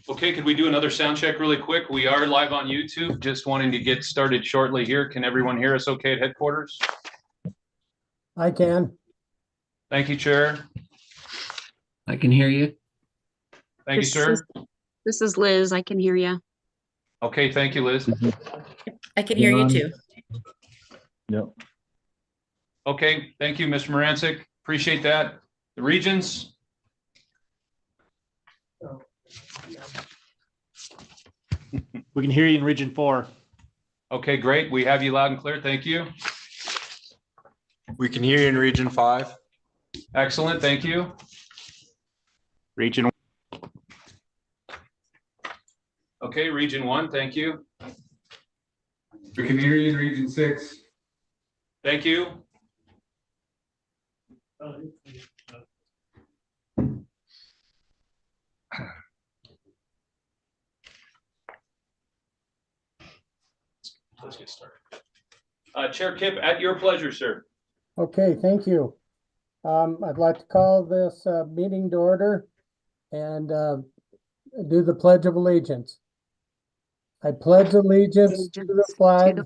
Okay, could we do another sound check really quick? We are live on YouTube, just wanting to get started shortly here. Can everyone hear us okay at headquarters? I can. Thank you, Chair. I can hear you. Thank you, sir. This is Liz. I can hear you. Okay, thank you, Liz. I can hear you too. Yep. Okay, thank you, Mr. Morancic. Appreciate that. The regions? We can hear you in Region 4. Okay, great. We have you loud and clear. Thank you. We can hear you in Region 5. Excellent. Thank you. Region. Okay, Region 1. Thank you. We can hear you in Region 6. Thank you. Let's get started. Chair Kip, at your pleasure, sir. Okay, thank you. I'd like to call this meeting to order and do the Pledge of Allegiance. I pledge allegiance to the flag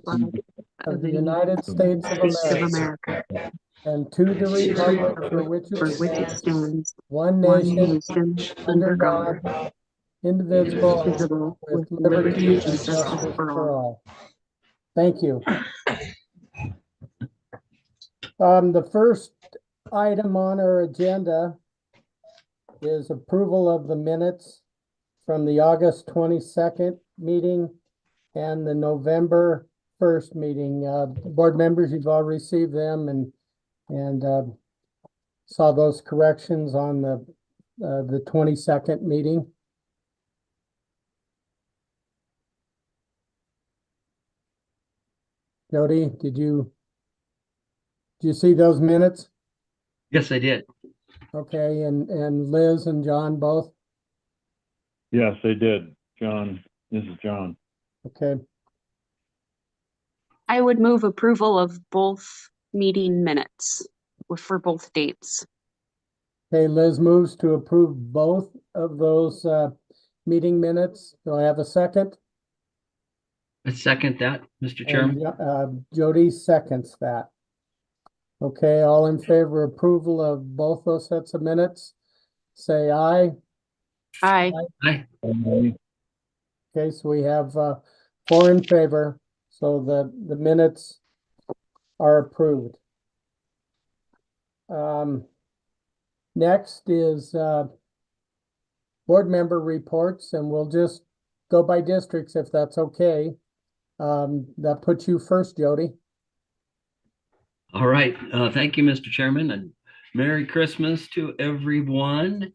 of the United States of America and to the republic for which it stands, one nation, under God, indivisible, with liberty and justice for all. Thank you. The first item on our agenda is approval of the minutes from the August 22nd meeting and the November 1st meeting. Board members, you've all received them and saw those corrections on the 22nd meeting. Jody, did you see those minutes? Yes, I did. Okay, and Liz and John both? Yes, they did. John, this is John. Okay, I would move approval of both meeting minutes for both dates. okay, Liz moves to approve both of those meeting minutes. Do I have a second? I second that, Mr. Chairman. And Jody seconds that. Okay, all in favor of approval of both those sets of minutes, say aye. Aye. Aye. Okay, so we have 4 in favor, so the minutes are approved. Next is board member reports, and we'll just go by districts if that's okay. That puts you first, Jody. All right. Thank you, Mr. Chairman, and Merry Christmas to everyone.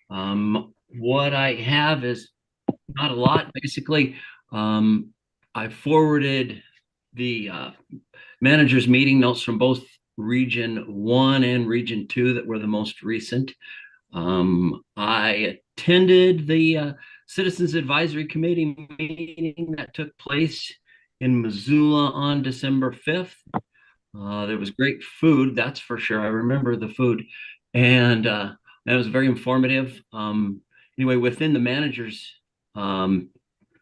What I have is not a lot. Basically, I forwarded the managers' meeting notes from both Region 1 and Region 2 that were the most recent. I attended the Citizens Advisory Committee meeting that took place in Missoula on December 5th. There was great food, that's for sure. I remember the food, and that was very informative. Anyway, within the managers'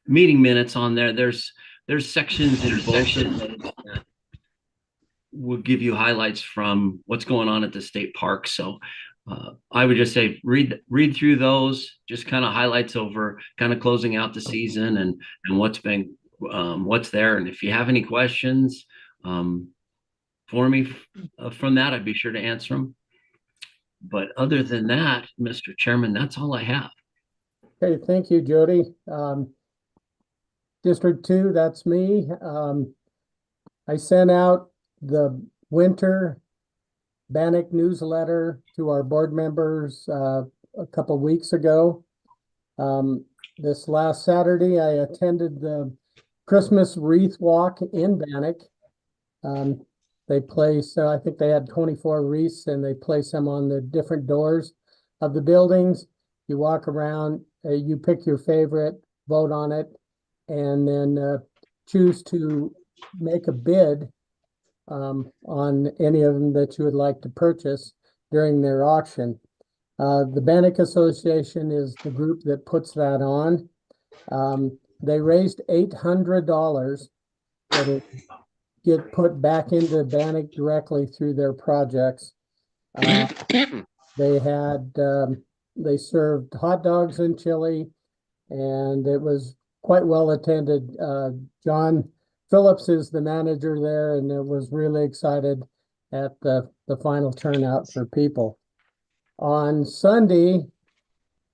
meeting minutes on there, there's sections in both of those that will give you highlights from what's going on at the state park. So I would just say read through those, just kind of highlights over kind of closing out the season and what's there. And if you have any questions for me from that, I'd be sure to answer them. But other than that, Mr. Chairman, that's all I have. Okay, thank you, Jody. District 2, that's me. I sent out the winter Bannock newsletter to our board members a couple weeks ago. This last Saturday, I attended the Christmas wreath walk in Bannock. They place, I think they had 24 wreaths, and they place them on the different doors of the buildings. You walk around, you pick your favorite, vote on it, and then choose to make a bid on any of them that you would like to purchase during their auction. The Bannock Association is the group that puts that on. They raised $800 that'll get put back into Bannock directly through their projects. They had, they served hot dogs and chili, and it was quite well attended. John Phillips is the manager there, and it was really excited at the final turnout for people. On Sunday,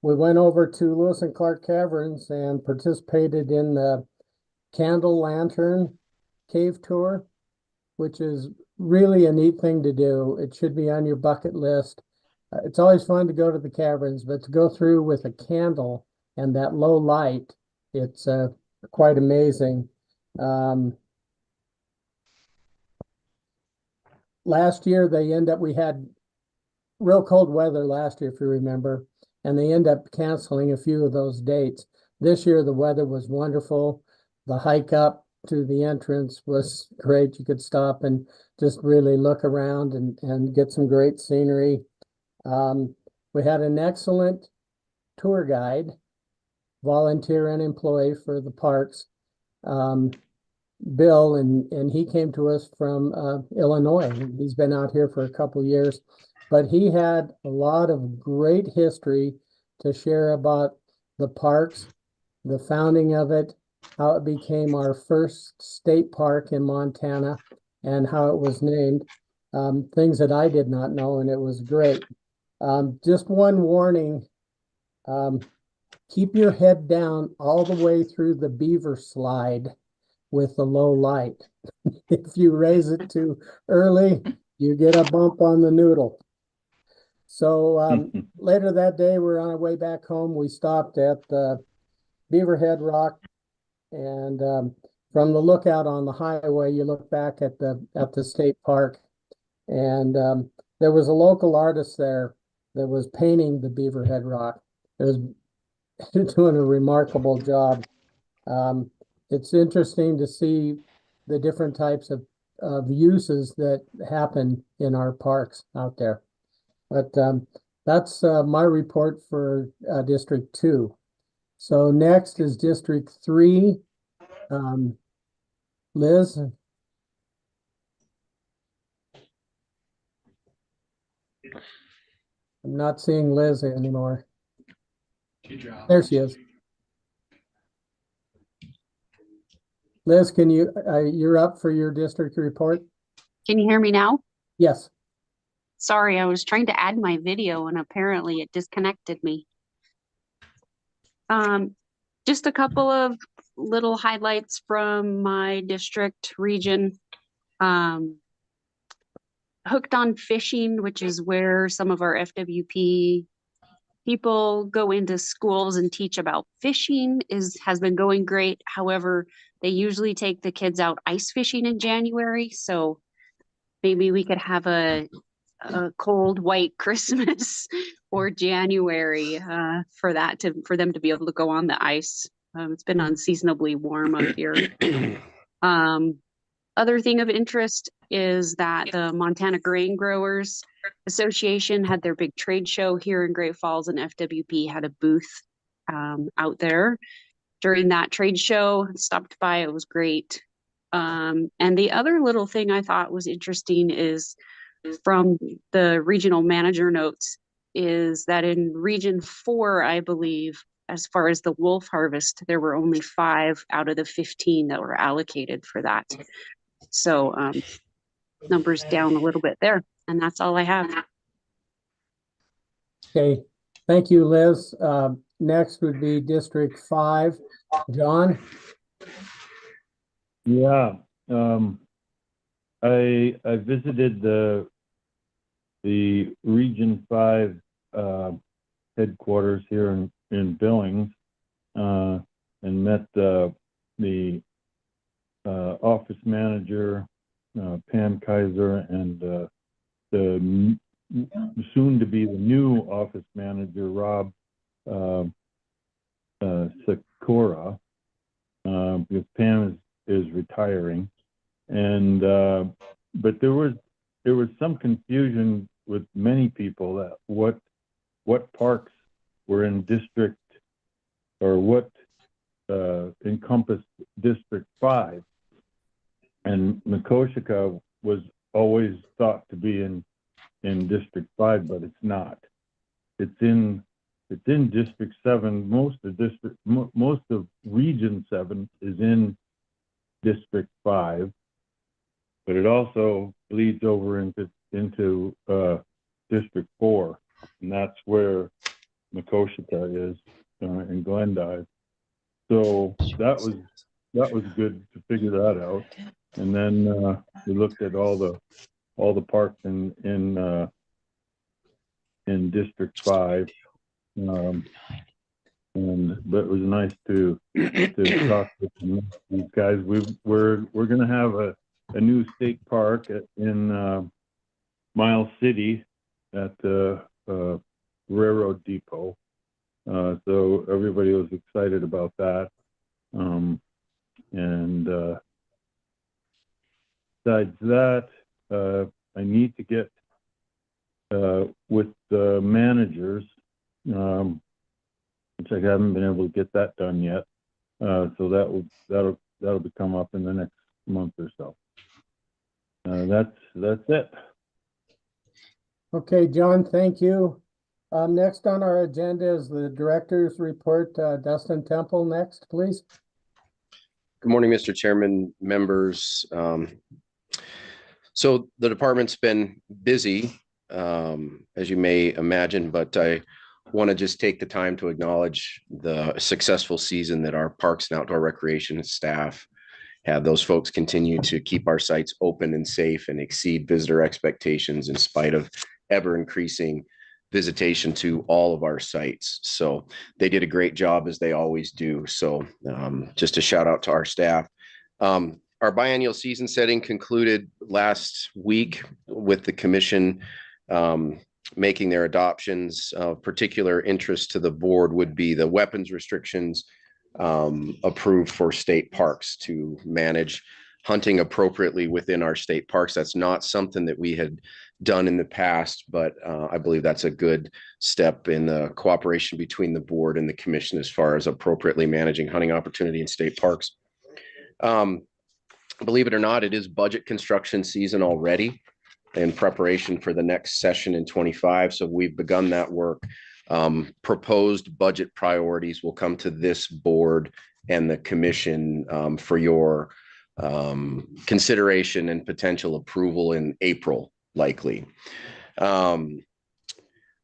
we went over to Lewis and Clark Caverns and participated in the Candle Lantern Cave Tour, which is really a neat thing to do. It should be on your bucket list. It's always fun to go to the caverns, but to go through with a candle and that low light, it's quite amazing. Last year, we had real cold weather last year, if you remember, and they end up canceling a few of those dates. This year, the weather was wonderful. The hike up to the entrance was great. You could stop and just really look around and get some great scenery. We had an excellent tour guide, volunteer and employee for the parks, Bill, and he came to us from Illinois. He's been out here for a couple years, but he had a lot of great history to share about the parks, the founding of it, how it became our first state park in Montana, and how it was named. Things that I did not know, and it was great. Just one warning, keep your head down all the way through the beaver slide with the low light. If you raise it too early, you get a bump on the noodle. So later that day, we're on our way back home. We stopped at the Beaverhead Rock, and from the lookout on the highway, you look back at the state park, and there was a local artist there that was painting the Beaverhead Rock. It was doing a remarkable job. It's interesting to see the different types of uses that happen in our parks out there. But that's my report for District 2. So next is District 3. Liz? I'm not seeing Liz anymore. There she is. Liz, can you're up for your district report? Can you hear me now? Yes. Sorry, I was trying to add my video and apparently it disconnected me. Just a couple of little highlights from my district region. Hooked on Fishing, which is where some of our FWP people go into schools and teach about fishing, has been going great. However, they usually take the kids out ice fishing in January, so maybe we could have a cold white Christmas or January for them to be able to go on the ice. It's been unseasonably warm up here. Other thing of interest is that the Montana Grain Growers Association had their big trade show here in Great Falls, and FWP had a booth out there during that trade show. Stopped by, it was great. And the other little thing I thought was interesting is from the regional manager notes is that in Region 4, I believe, as far as the wolf harvest, there were only 5 out of the 15 that were allocated for that. So numbers down a little bit there, and that's all I have. Okay, thank you, Liz. Next would be District 5. John? Yeah, I visited the Region 5 headquarters here in Billings and met the office manager, Pam Kaiser, and the soon to be the new office manager, Rob Sakura, because Pam is retiring, and but there was some confusion with many people that what what parks were in district or what encompassed District 5. And Makoshika was always thought to be in District 5, but it's not. It's in District 7. Most of Region 7 is in District 5, but it also bleeds over into District 4, and that's where Makoshika is in Glendive. So that was good to figure that out. And then we looked at all the parks in District 5, but it was nice to talk with these guys. We're going to have a new state park in Miles City at the railroad depot. So everybody was excited about that. And besides that, I need to get with the managers, which I haven't been able to get that done yet. So that'll be come up in the next month or so. That's it. Okay, John, thank you. Next on our agenda is the director's report. Dustin Temple next, please. Good morning, Mr. Chairman, members. So the department's been busy, as you may imagine, but I want to just take the time to acknowledge the successful season that our parks and outdoor recreation staff have. Those folks continue to keep our sites open and safe and exceed visitor expectations in spite of ever increasing visitation to all of our sites. So they did a great job, as they always do. So just a shout out to our staff. Our biennial season setting concluded last week with the commission making their adoptions. Of particular interest to the board would be the weapons restrictions approved for state parks to manage hunting appropriately within our state parks. That's not something that we had done in the past, but I believe that's a good step in the cooperation between the board and the commission as far as appropriately managing hunting opportunity in state parks. Believe it or not, it is budget construction season already in preparation for the next session in 25. So we've begun that work. Proposed budget priorities will come to this board and the commission for your consideration and potential approval in April, likely.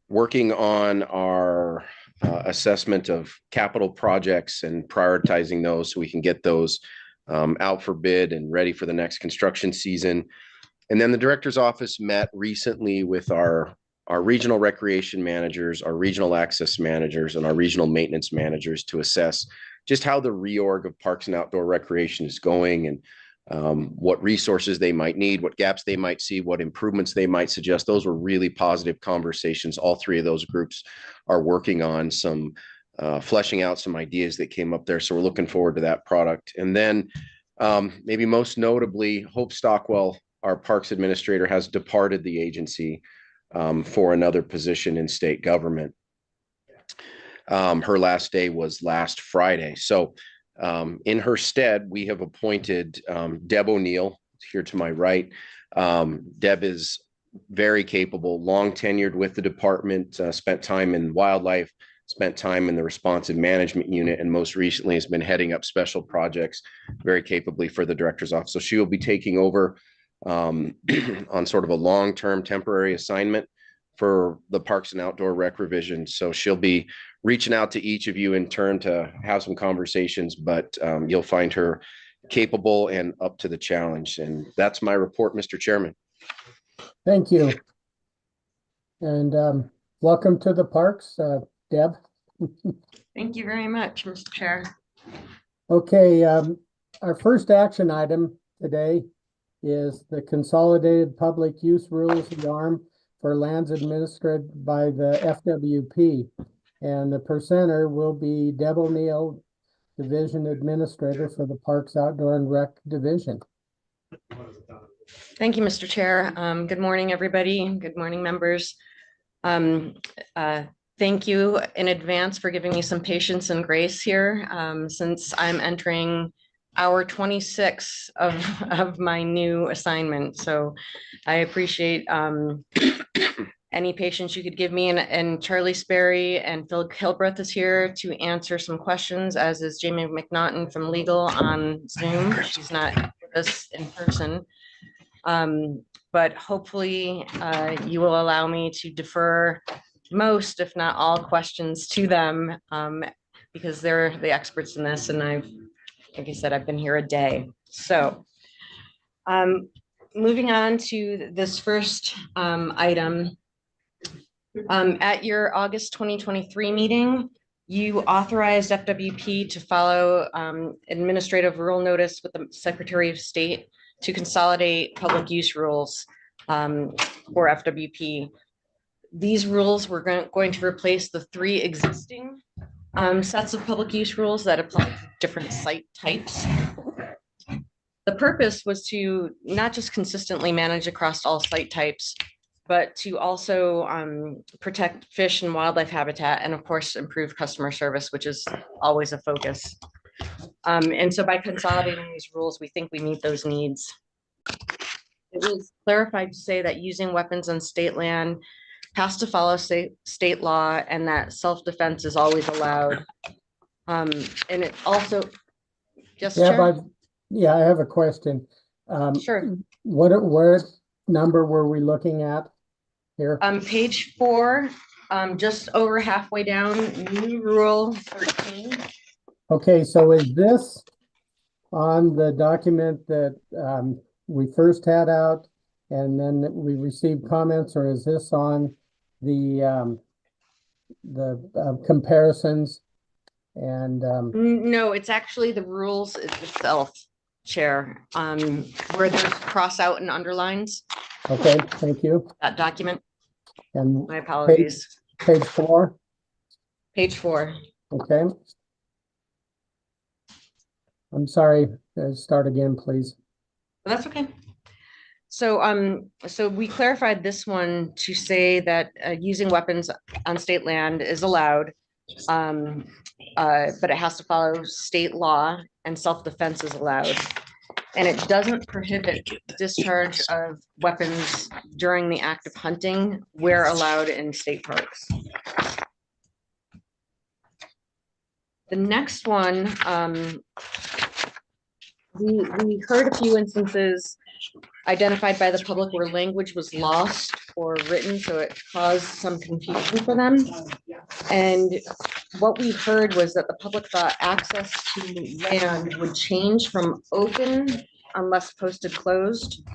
Working on our assessment of capital projects and prioritizing those so we can get those out for bid and ready for the next construction season. And then the director's office met recently with our regional recreation managers, our regional access managers, and our regional maintenance managers to assess just how the reorg of parks and outdoor recreation is going, and what resources they might need, what gaps they might see, what improvements they might suggest. Those were really positive conversations. All three of those groups are working on some fleshing out some ideas that came up there. So we're looking forward to that product. And then maybe most notably, Hope Stockwell, our parks administrator, has departed the agency for another position in state government. Her last day was last Friday. So in her stead, we have appointed Deb O'Neill here to my right. Deb is very capable, long tenured with the department, spent time in wildlife, spent time in the responsive management unit, and most recently has been heading up special projects very capably for the director's office. So she will be taking over on sort of a long-term temporary assignment for the Parks and Outdoor Rec revision. So she'll be reaching out to each of you in turn to have some conversations, but you'll find her capable and up to the challenge. And that's my report, Mr. Chairman. Thank you. And welcome to the parks, Deb. Thank you very much, Mr. Chair. Okay, our first action item today is the Consolidated Public Use Rules of ARM for lands administered by the FWP. And the presenter will be Deb O'Neill, Division Administrator for the Parks, Outdoor and Rec Division. Thank you, Mr. Chair. Good morning, everybody. Good morning, members. thank you in advance for giving me some patience and grace here, since I'm entering hour 26 of my new assignment. So I appreciate any patience you could give me. And Charlie Sperry and Phil Kilbreth is here to answer some questions, as is Jamie McNaughton from legal on Zoom. She's not with us in person. But hopefully you will allow me to defer most, if not all, questions to them, because they're the experts in this. And like I said, I've been here a day. So moving on to this first item. At your August 2023 meeting, you authorized FWP to follow administrative rule notice with the Secretary of State to consolidate public use rules for FWP. These rules were going to replace the 3 existing sets of public use rules that apply to different site types. The purpose was to not just consistently manage across all site types, but to also protect fish and wildlife habitat, and of course, improve customer service, which is always a focus. And so by consolidating these rules, we think we meet those needs. It was clarified to say that using weapons on state land has to follow state law, and that self-defense is always allowed. And it also, yes, Yeah, Chair? I have a question. Sure. What number were we looking at here? Page 4, just over halfway down, new rule 13. Okay, so is this on the document that we first had out and then we received comments, or is this on the comparisons? And No, it's actually the rules itself, Chair, where there's cross out and underlines okay, thank you. that document. And My apologies. page 4, Page 4. okay. I'm sorry, start again, please. That's okay. So, so we clarified this one to say that using weapons on state land is allowed, but it has to follow state law, and self-defense is allowed. And it doesn't prohibit discharge of weapons during the act of hunting where allowed in state parks. The next one, we heard a few instances identified by the public where language was lost or written, so it caused some confusion for them. And what we heard was that the public thought access to land would change from open unless posted closed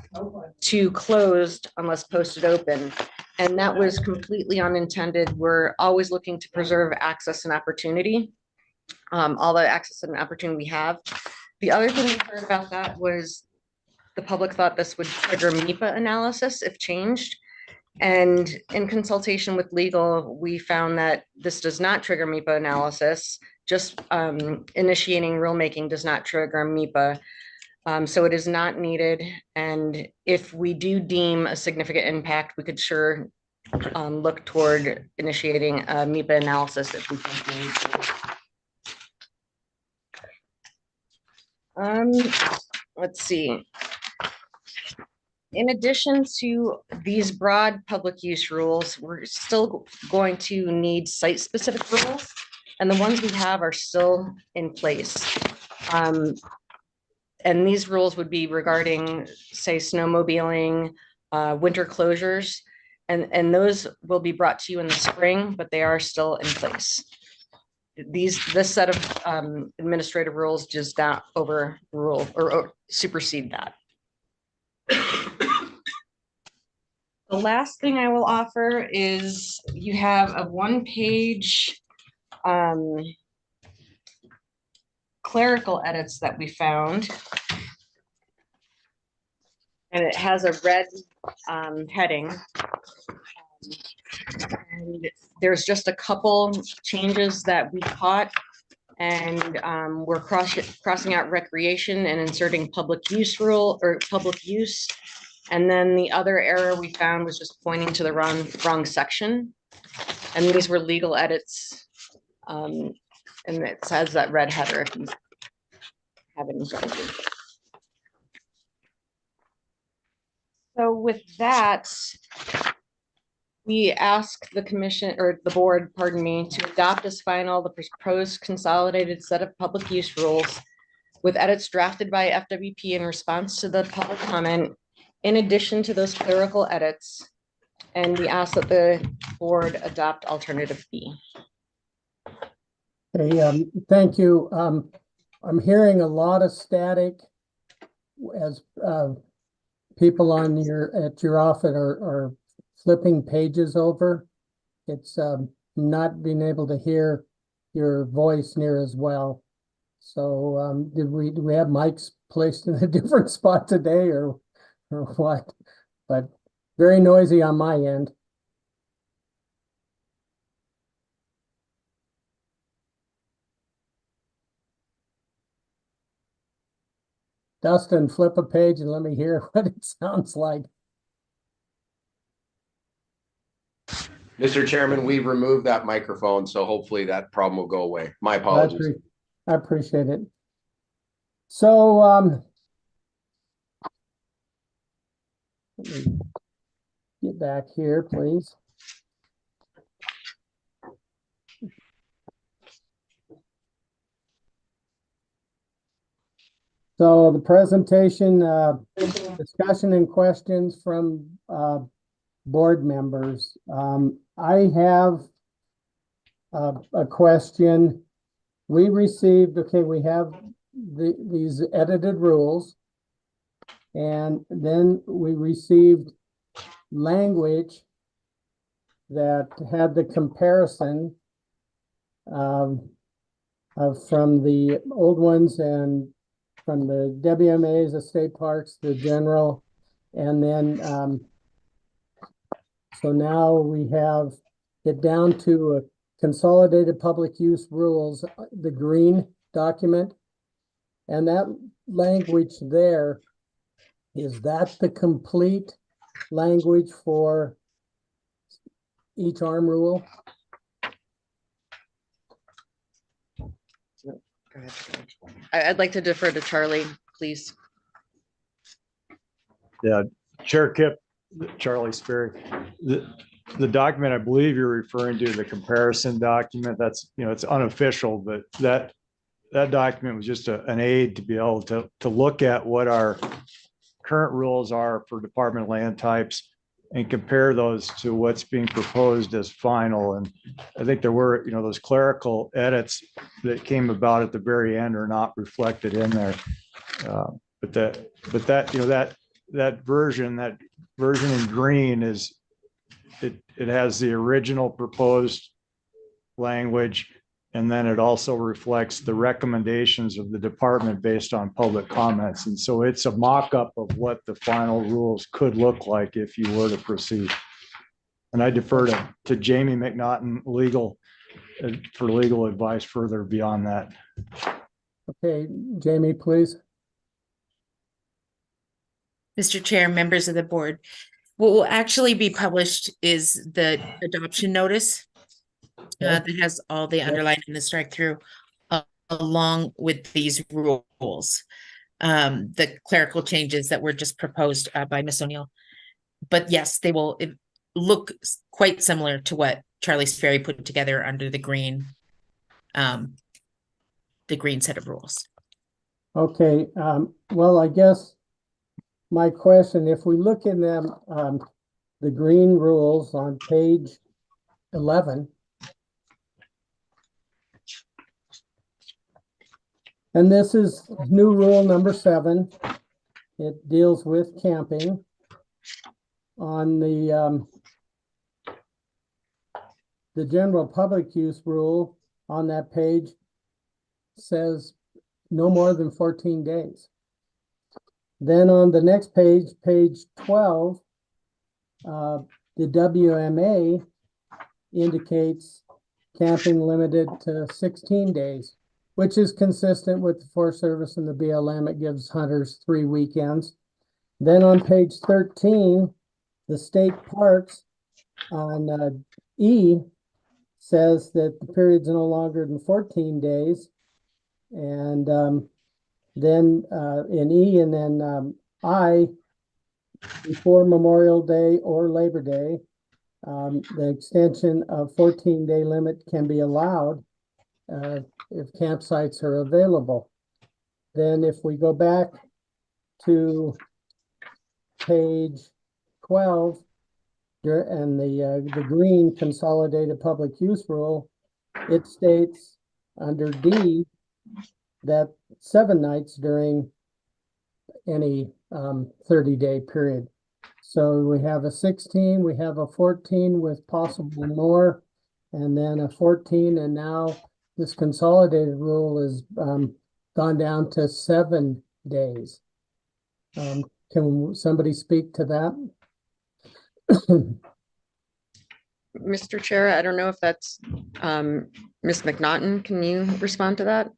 to closed unless posted open. And that was completely unintended. We're always looking to preserve access and opportunity, all the access and opportunity we have. The other thing we heard about that was the public thought this would trigger MIPA analysis if changed. And in consultation with legal, we found that this does not trigger MIPA analysis. Just initiating rulemaking does not trigger MIPA. So it is not needed. And if we do deem a significant impact, we could sure look toward initiating a MIPA analysis if we think we need to. Let's see. In addition to these broad public use rules, we're still going to need site-specific rules, and the ones we have are still in place. And these rules would be regarding, say, snowmobiling, winter closures, and those will be brought to you in the spring, but they are still in place. This set of administrative rules does not overrule or supersede that. The last thing I will offer is you have a one-page clerical edits that we found. And it has a red heading. And there's just a couple changes that we caught, and we're crossing out recreation and inserting public use rule or public use. And then the other error we found was just pointing to the wrong section. And these were legal edits. And it says that red header if you have any questions. So with that, we ask the commission or the board, pardon me, to adopt as final the proposed consolidated set of public use rules with edits drafted by FWP in response to the public comment, in addition to those clerical edits. And we ask that the board adopt alternative B. Hey, thank you. I'm hearing a lot of static as people on at your office are flipping pages over. It's not being able to hear your voice near as well. So do we have mics placed in a different spot today or what? But very noisy on my end. Dustin, flip a page and let me hear what it sounds like. Mr. Chairman, we've removed that microphone, so hopefully that problem will go away. My apologies. I appreciate it. So, let me get back here, please. So the presentation, discussion and questions from board members. I have a question. We received, we have these edited rules, and then we received language that had the comparison from the old ones and from the WMAs, the state parks, the general, and then so now we have it down to a consolidated public use rules, the green document. And that language there, is that the complete language for each ARM rule? Go ahead. I'd like to defer to Charlie, please. Yeah, Chair Kip, Charlie Sperry. The document I believe you're referring to, the comparison document, that's, it's unofficial, but that document was just an aid to be able to look at what our current rules are for Department of Land types and compare those to what's being proposed as final. And I think there were, those clerical edits that came about at the very end are not reflected in there. But that version in green is, it has the original proposed language, and then it also reflects the recommendations of the department based on public comments. And so it's a mock-up of what the final rules could look like if you were to proceed. And I defer to Jamie McNaughton for legal advice further beyond that. Okay, Jamie, please. Mr. Chair, members of the board, what will actually be published is the adoption notice that has all the underline and the strike through along with these rules, the clerical changes that were just proposed by Ms. O'Neill. But yes, they will look quite similar to what Charlie Sperry put together under the green set of rules. Okay, well, I guess my question, if we look in them, the green rules on page 11, and this is new rule number 7. It deals with camping. On the general public use rule on that page says no more than 14 days. Then on the next page, page 12, the WMA indicates camping limited to 16 days, which is consistent with the Forest Service and the BLM. It gives hunters 3 weekends. Then on page 13, the state parks on E says that the period's no longer than 14 days. And then in E and then I, before Memorial Day or Labor Day, the extension of 14-day limit can be allowed if campsites are available. Then if we go back to page 12 and the green consolidated public use rule, it states under D that 7 nights during any 30-day period. So we have a 16, we have a 14 with possibly more, and then a 14, and now this consolidated rule is gone down to 7 days. Can somebody speak to that? Mr. Chair, I don't know if that's Ms. McNaughton. Can you respond to that?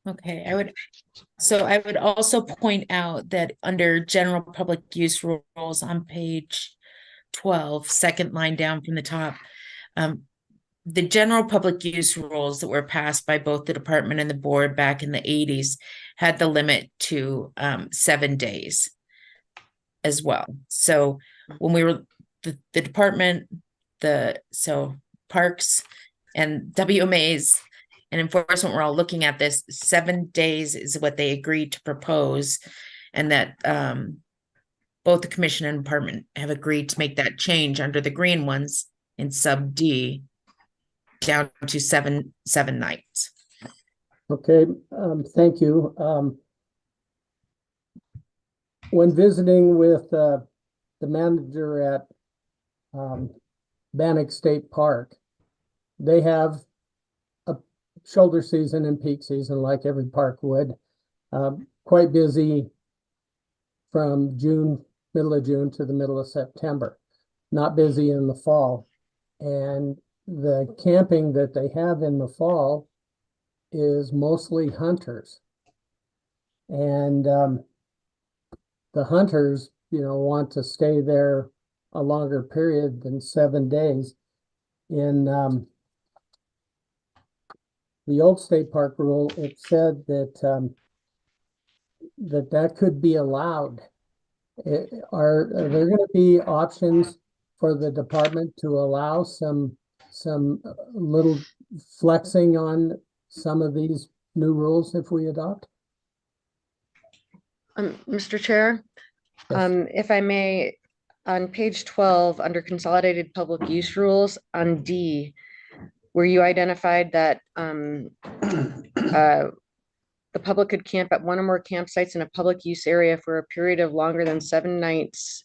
Okay, I would also point out that under general public use rules on page 12, second line down from the top, the general public use rules that were passed by both the department and the board back in the 80s had the limit to 7 days as well. So when we were the department, so parks and WMAs and enforcement were all looking at this, 7 days is what they agreed to propose, and that both the commission and department have agreed to make that change under the green ones in sub D down to seven nights. Okay, thank you. When visiting with the manager at Bannock State Park, they have a shoulder season and peak season like every park would. Quite busy from middle of June to the middle of September. Not busy in the fall. And the camping that they have in the fall is mostly hunters. And the hunters, want to stay there a longer period than 7 days. In the old state park rule, it said that that could be allowed. Are there going to be options for the department to allow some little flexing on some of these new rules if we adopt? Mr. Chair, Yes. if I may, on page 12, under consolidated public use rules on D, where you identified that the public could camp at one or more campsites in a public use area for a period of longer than 7 nights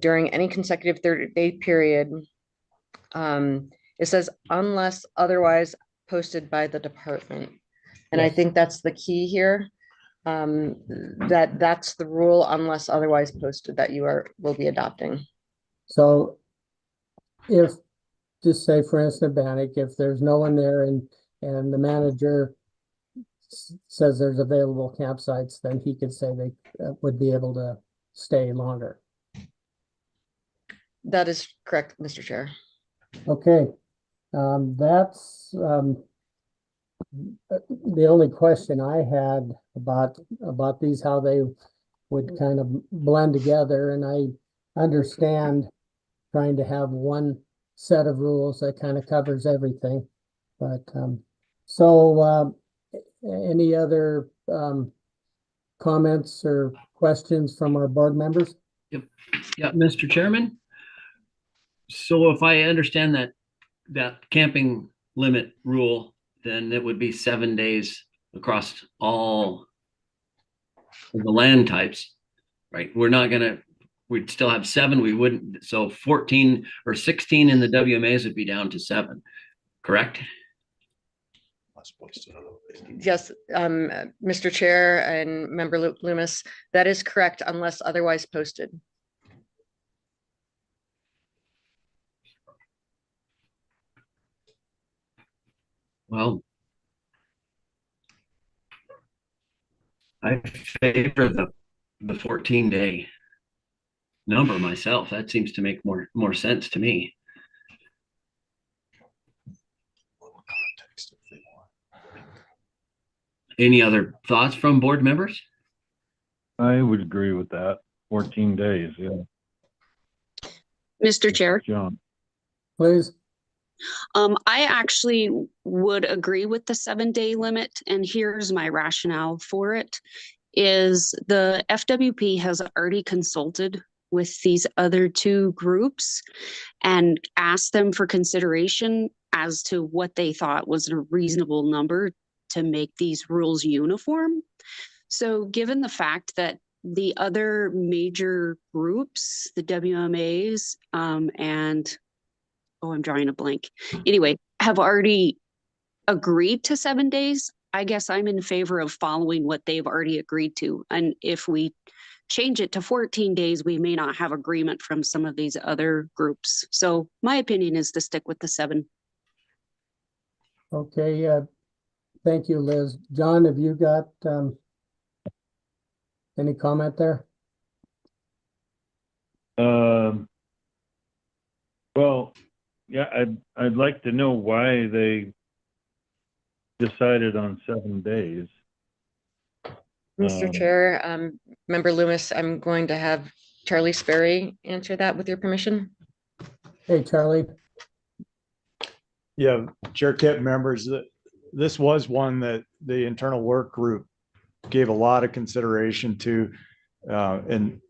during any consecutive 30-day period. It says unless otherwise posted by the department. And I think that's the key here. That's the rule unless otherwise posted that you will be adopting. So if, just say for instance, Bannock, if there's no one there and the manager says there's available campsites, then he could say they would be able to stay longer. That is correct, Mr. Chair. Okay, that's the only question I had about these, how they would kind of blend together. And I understand trying to have one set of rules that kind of covers everything. But any other comments or questions from our board members? Yep. Yeah, Mr. Chairman. So if I understand that camping limit rule, then it would be 7 days across all of the land types, right? We'd still have 7. We wouldn't. So 14 or 16 in the WMAs would be down to 7, correct? Yes, Mr. Chair and Member Loomis, that is correct unless otherwise posted. Well, I favor the 14-day number myself. That seems to make more sense to me. Any other thoughts from board members? I would agree with that. 14 days, yeah. Mr. Chair, John, Please. I actually would agree with the 7-day limit, and here's my rationale for it. Is the FWP has already consulted with these other two groups and asked them for consideration as to what they thought was a reasonable number to make these rules uniform. So given the fact that the other major groups, the WMAs, and I'm drawing a blank. Anyway, have already agreed to 7 days. I guess I'm in favor of following what they've already agreed to. And if we change it to 14 days, we may not have agreement from some of these other groups. So my opinion is to stick with the 7. Okay, thank you, Liz. John, have you got any comment there? Well, yeah, I'd like to know why they decided on 7 days. Mr. Chair, Member Loomis, I'm going to have Charlie Sperry answer that with your permission. Hey, Charlie. Yeah, Chair Kip, members, this was one that the internal work group gave a lot of consideration to, and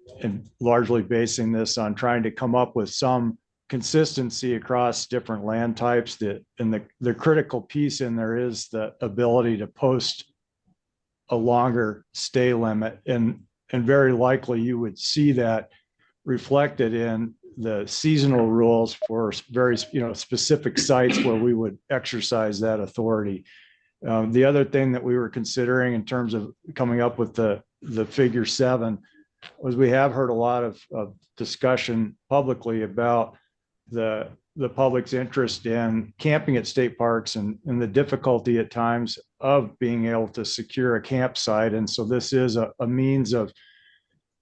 largely basing this on trying to come up with some consistency across different land types. And the critical piece in there is the ability to post a longer stay limit, and very likely you would see that reflected in the seasonal rules for very specific sites where we would exercise that authority. The other thing that we were considering in terms of coming up with the figure 7 was we have heard a lot of discussion publicly about the public's interest in camping at state parks and the difficulty at times of being able to secure a campsite. And so this is a means of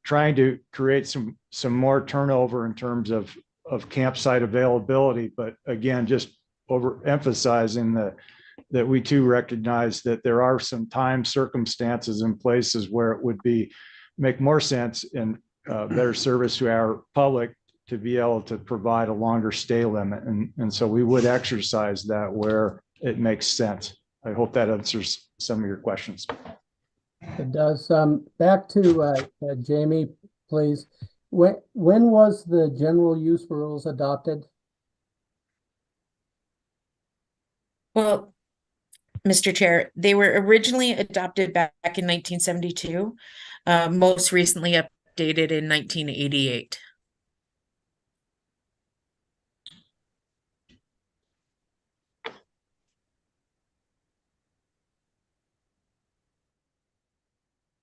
trying to create some more turnover in terms of campsite availability. But again, just overemphasizing that we too recognize that there are some time circumstances in places where it would make more sense and better service to our public to be able to provide a longer stay limit. And so we would exercise that where it makes sense. I hope that answers some of your questions. It does. Back to Jamie, please. When was the general use rules adopted? Well, Mr. Chair, they were originally adopted back in 1972, most recently updated in 1988.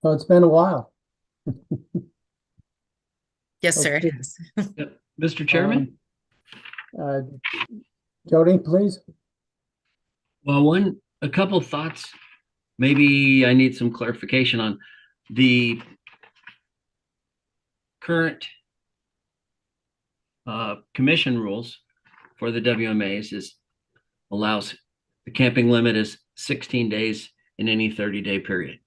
So it's been a while. Yes, sir, it Okay. has. Mr. Chairman? Jody, please. Well, a couple thoughts. Maybe I need some clarification on the current commission rules for the WMAs allows the camping limit is 16 days in any 30-day period.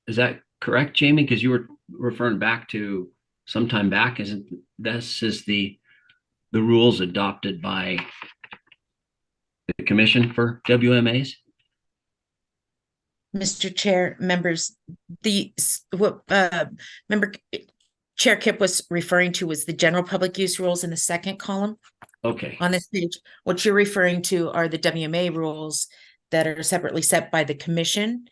Is that correct, Jamie? Because you were referring back to some time back. Isn't this is the rules adopted by the commission for WMAs? Mr. Chair, members, member Chair Kip was referring to was the general public use rules in the second column. Okay. On this page, what you're referring to are the WMA rules that are separately set by the commission.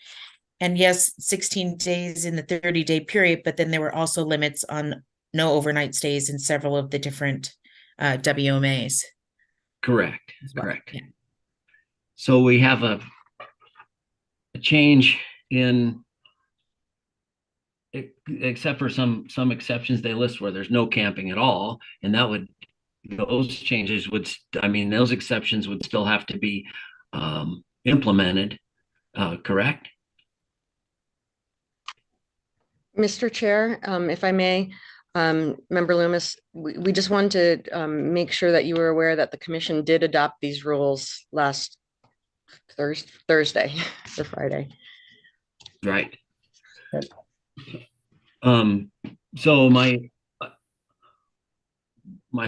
And yes, 16 days in the 30-day period, but then there were also limits on no overnight stays in several of the different WMAs. Correct. Well, Correct. yeah. So we have a change in, except for some exceptions they list where there's no camping at all, and that would, those changes would, those exceptions would still have to be implemented, correct? Mr. Chair, if I may, Member Loomis, we just wanted to make sure that you were aware that the commission did adopt these rules last Thursday or Friday. Right. Okay. So my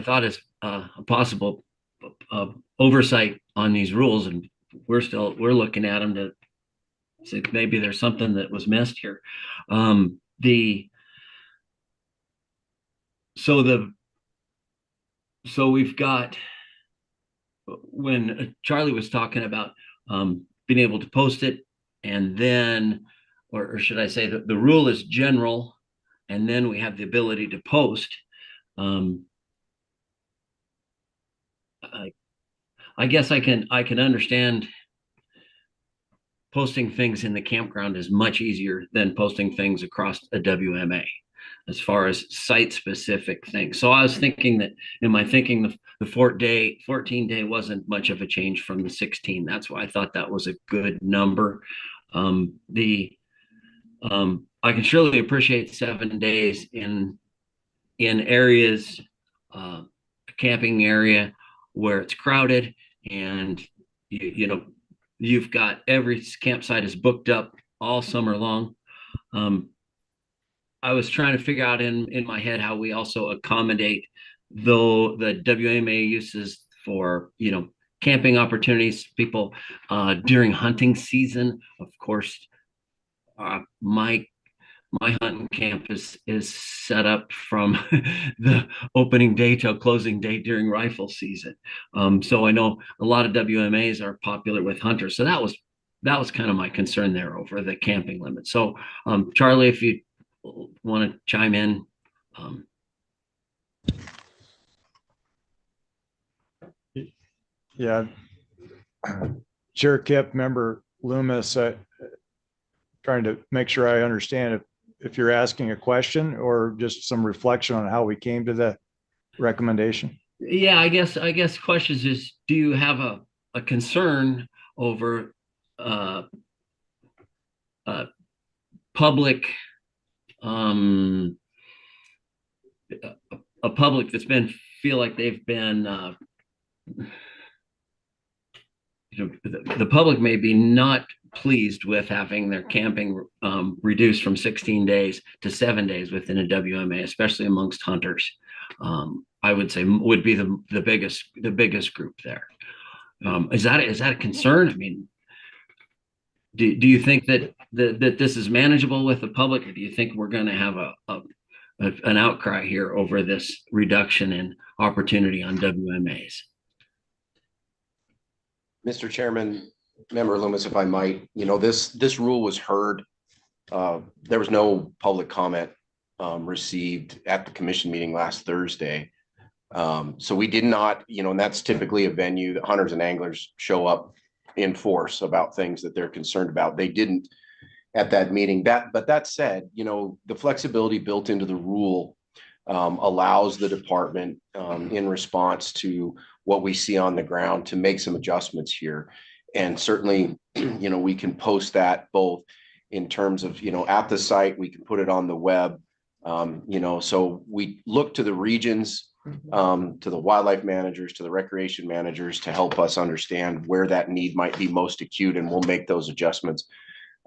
thought is a possible oversight on these rules, and we're looking at them to see maybe there's something that was missed here. So we've got, when Charlie was talking about being able to post it, and then, or should I say that the rule is general, and then we have the ability to post. I guess I can understand posting things in the campground is much easier than posting things across a WMA as far as site specific things. So I was thinking that in my thinking, the 14-day wasn't much of a change from the 16. That's why I thought that was a good number. I can surely appreciate 7 days in areas, a camping area where it's crowded and you've got every campsite is booked up all summer long. I was trying to figure out in my head how we also accommodate though the WMA uses for camping opportunities, people during hunting season. Of course, my hunting camp is set up from the opening day till closing day during rifle season. So I know a lot of WMAs are popular with hunters. So that was kind of my concern there over the camping limit. So Charlie, if you want to chime in. Yeah. Chair Kip, Member Loomis, trying to make sure I understand if you're asking a question or just some reflection on how we came to the recommendation. Yeah, I guess questions is, do you have a concern over public a public that's feel like they've been the public may be not pleased with having their camping reduced from 16 days to 7 days within a WMA, especially amongst hunters. I would say would be the biggest group there. Is that a concern? I mean, do you think that this is manageable with the public, or do you think we're going to have an outcry here over this reduction in opportunity on WMAs? Mr. Chairman, Member Loomis, if I might, this rule was heard. There was no public comment received at the commission meeting last Thursday. So we did not, and that's typically a venue that hunters and anglers show up in force about things that they're concerned about. They didn't at that meeting. But that said, the flexibility built into the rule allows the department in response to what we see on the ground to make some adjustments here. And certainly, we can post that both in terms of, at the site, we can put it on the web. So we look to the regions, to the wildlife managers, to the recreation managers to help us understand where that need might be most acute, and we'll make those adjustments.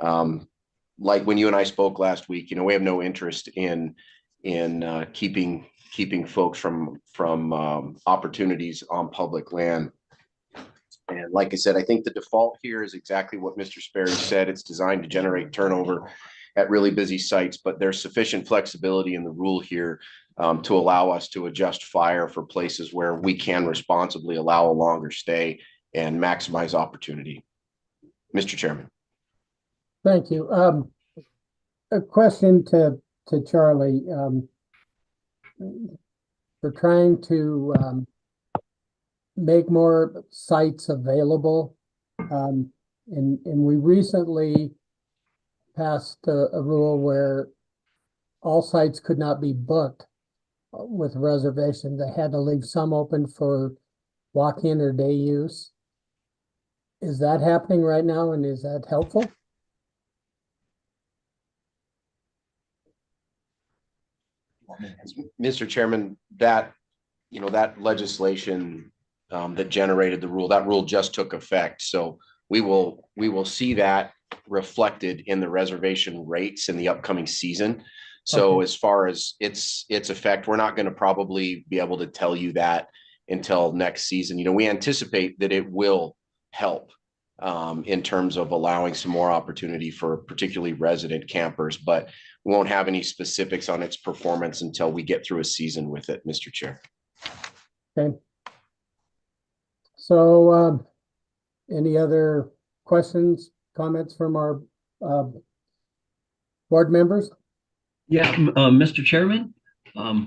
Like when you and I spoke last week, we have no interest in keeping folks from opportunities on public land. And like I said, I think the default here is exactly what Mr. Sperry said. It's designed to generate turnover at really busy sites, but there's sufficient flexibility in the rule here to allow us to adjust fire for places where we can responsibly allow a longer stay and maximize opportunity. Mr. Chairman. Thank you. A question to Charlie. We're trying to make more sites available. And we recently passed a rule where all sites could not be booked with reservations. They had to leave some open for walk-in or day use. Is that happening right now, and is that helpful? Mr. Chairman, that, that legislation that generated the rule, that rule just took effect. So we will see that reflected in the reservation rates in the upcoming season. So Okay. as far as its effect, we're not going to probably be able to tell you that until next season. We anticipate that it will help in terms of allowing some more opportunity for particularly resident campers, but we won't have any specifics on its performance until we get through a season with it, Mr. Chair. Okay. So, any other questions, comments from our board members? Yeah, Mr. Chairman,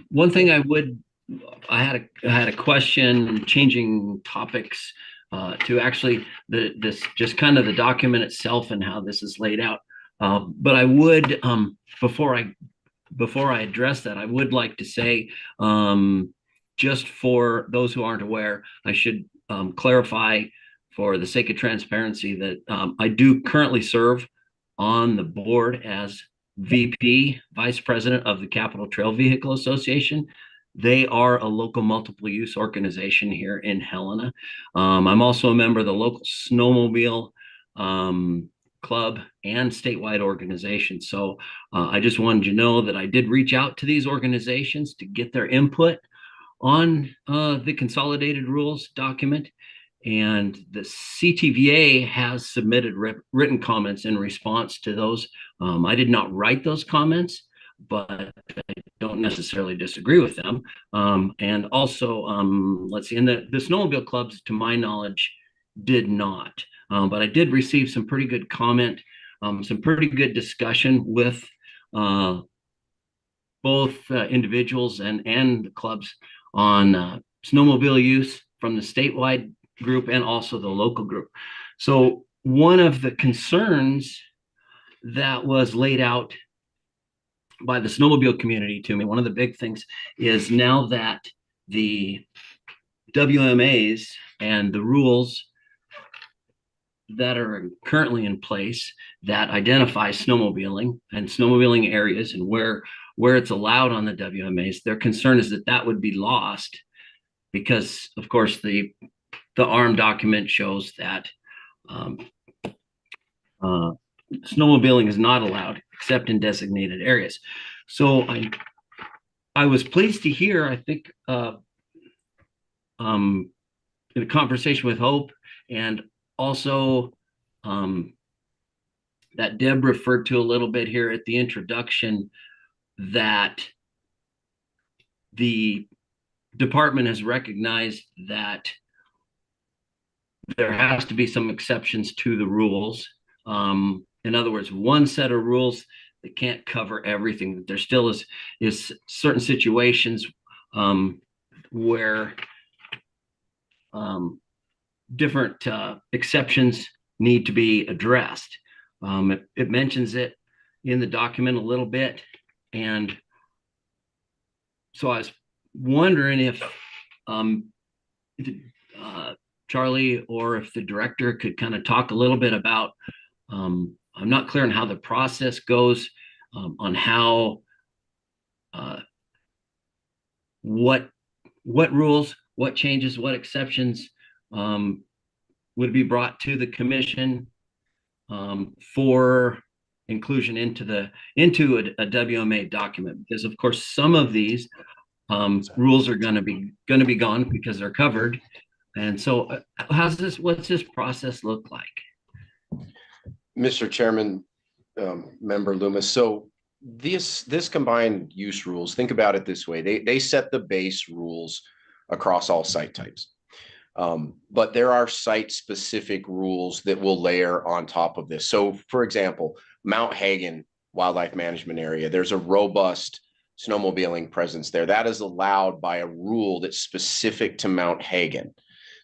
one thing I had a question, changing topics to actually this just kind of the document itself and how this is laid out. But I would before I address that, I would like to say, just for those who aren't aware, I should clarify for the sake of transparency that I do currently serve on the board as VP, Vice President of the Capital Trail Vehicle Association. They are a local multiple use organization here in Helena. I'm also a member of the local snowmobile club and statewide organization. So I just wanted you to know that I did reach out to these organizations to get their input on the consolidated rules document. And the CTVA has submitted written comments in response to those. I did not write those comments, but I don't necessarily disagree with them. And also, let's see, and the snowmobile clubs, to my knowledge, did not. But I did receive some pretty good comment, some pretty good discussion with both individuals and the clubs on snowmobile use from the statewide group and also the local group. So one of the concerns that was laid out by the snowmobile community to me, one of the big things is now that the WMAs and the rules that are currently in place that identify snowmobiling and snowmobiling areas and where it's allowed on the WMAs, their concern is that that would be lost because, of course, the ARM document shows that snowmobiling is not allowed except in designated areas. So I was pleased to hear, I think, in a conversation with Hope and also that Deb referred to a little bit here at the introduction, that the department has recognized that there has to be some exceptions to the rules. In other words, one set of rules that can't cover everything. There still is certain situations where different exceptions need to be addressed. It mentions it in the document a little bit. And so I was wondering if Charlie or if the director could kind of talk a little bit about, I'm not clear on how the process goes, on how, what rules, what changes, what exceptions would be brought to the commission for inclusion into a WMA document, because of course some of these rules are going to be gone because they're covered. And so what's this process look like? Mr. Chairman, Member Loomis, so this combined use rules, think about it this way. They set the base rules across all site types. But there are site-specific rules that will layer on top of this. So, for example, Mount Hagen Wildlife Management Area, there's a robust snowmobiling presence there. That is allowed by a rule that's specific to Mount Hagen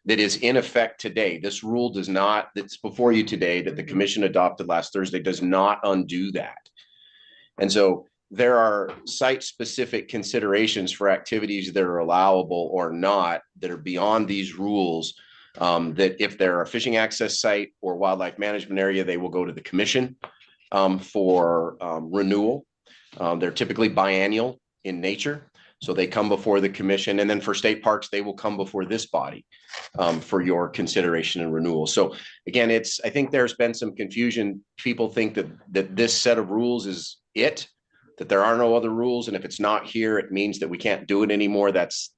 that is in effect today. This rule does not, that's before you today, that the commission adopted last Thursday, does not undo that. And so there are site-specific considerations for activities that are allowable or not that are beyond these rules, that if they're a fishing access site or wildlife management area, they will go to the commission for renewal. They're typically biennial. in nature. So they come before the commission, and then for state parks, they will come before this body for your consideration and renewal. So again, I think there's been some confusion. People think that this set of rules is it, that there are no other rules. And if it's not here, it means that we can't do it anymore. That's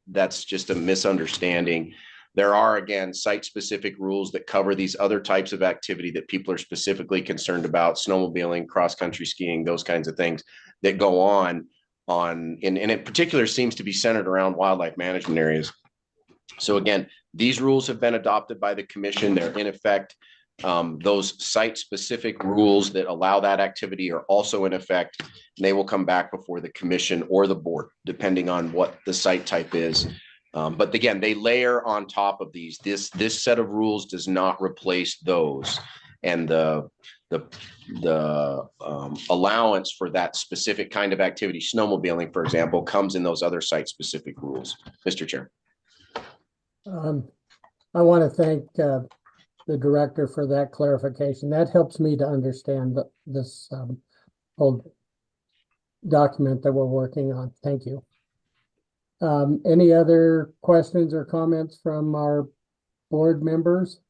just a misunderstanding. There are, again, site-specific rules that cover these other types of activity that people are specifically concerned about: snowmobiling, cross-country skiing, those kinds of things that go on, and in particular seems to be centered around wildlife management areas. So again, these rules have been adopted by the commission. They're in effect. Those site-specific rules that allow that activity are also in effect, and they will come back before the commission or the board, depending on what the site type is. But again, they layer on top of these. This set of rules does not replace those, and the allowance for that specific kind of activity, snowmobiling, for example, comes in those other site-specific rules. Mr. Chair. I want to thank the director for that clarification. That helps me to understand this whole document that we're working on. Thank you. Any other questions or comments from our board members?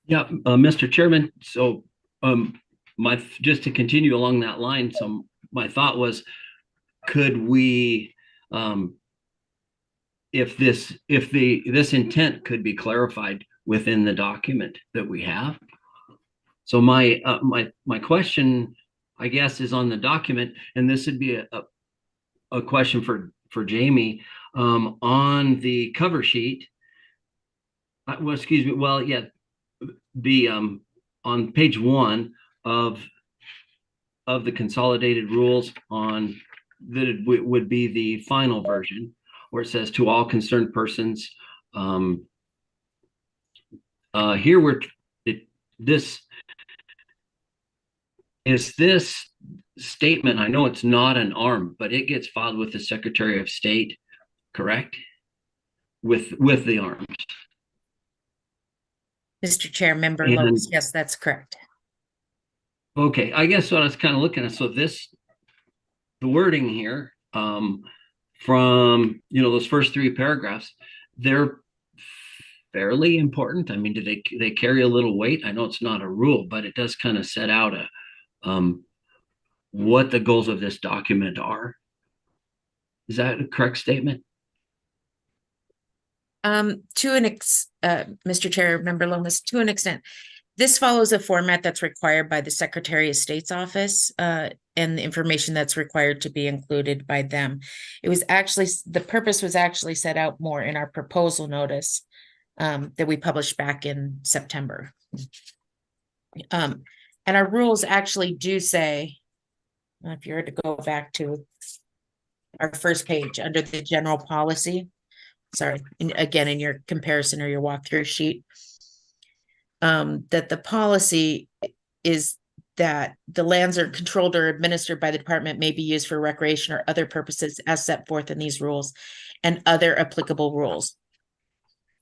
Yeah, Mr. Chairman. So just to continue along that line, so my thought was, could we, if this intent could be clarified within the document that we have? So my question, I guess, is on the document, and this would be a question for Jamie. On the cover sheet, well, excuse me, well, yeah, the on page 1 of the consolidated rules, on that it would be the final version, where it says to all concerned persons. Here this statement, I know it's not an ARM, but it gets filed with the Secretary of State, correct? With the ARMs. Mr. Chair, Member Lopez, yes, that's correct. Okay, I guess what I was kind of looking at, so the wording here, from those first 3 paragraphs, they're fairly important. I mean, do they carry a little weight? I know it's not a rule, but it does kind of set out what the goals of this document are. Is that a correct statement? Mr. Chair, Member Lomas, to an extent, this follows a format that's required by the Secretary of State's office, and the information that's required to be included by them. It was actually, the purpose was actually set out more in our proposal notice that we published back in September. And our rules actually do say, if you were to go back to our first page under the general policy, sorry, again, in your comparison or your walkthrough sheet, that the policy is that the lands are controlled or administered by the department may be used for recreation or other purposes as set forth in these rules and other applicable rules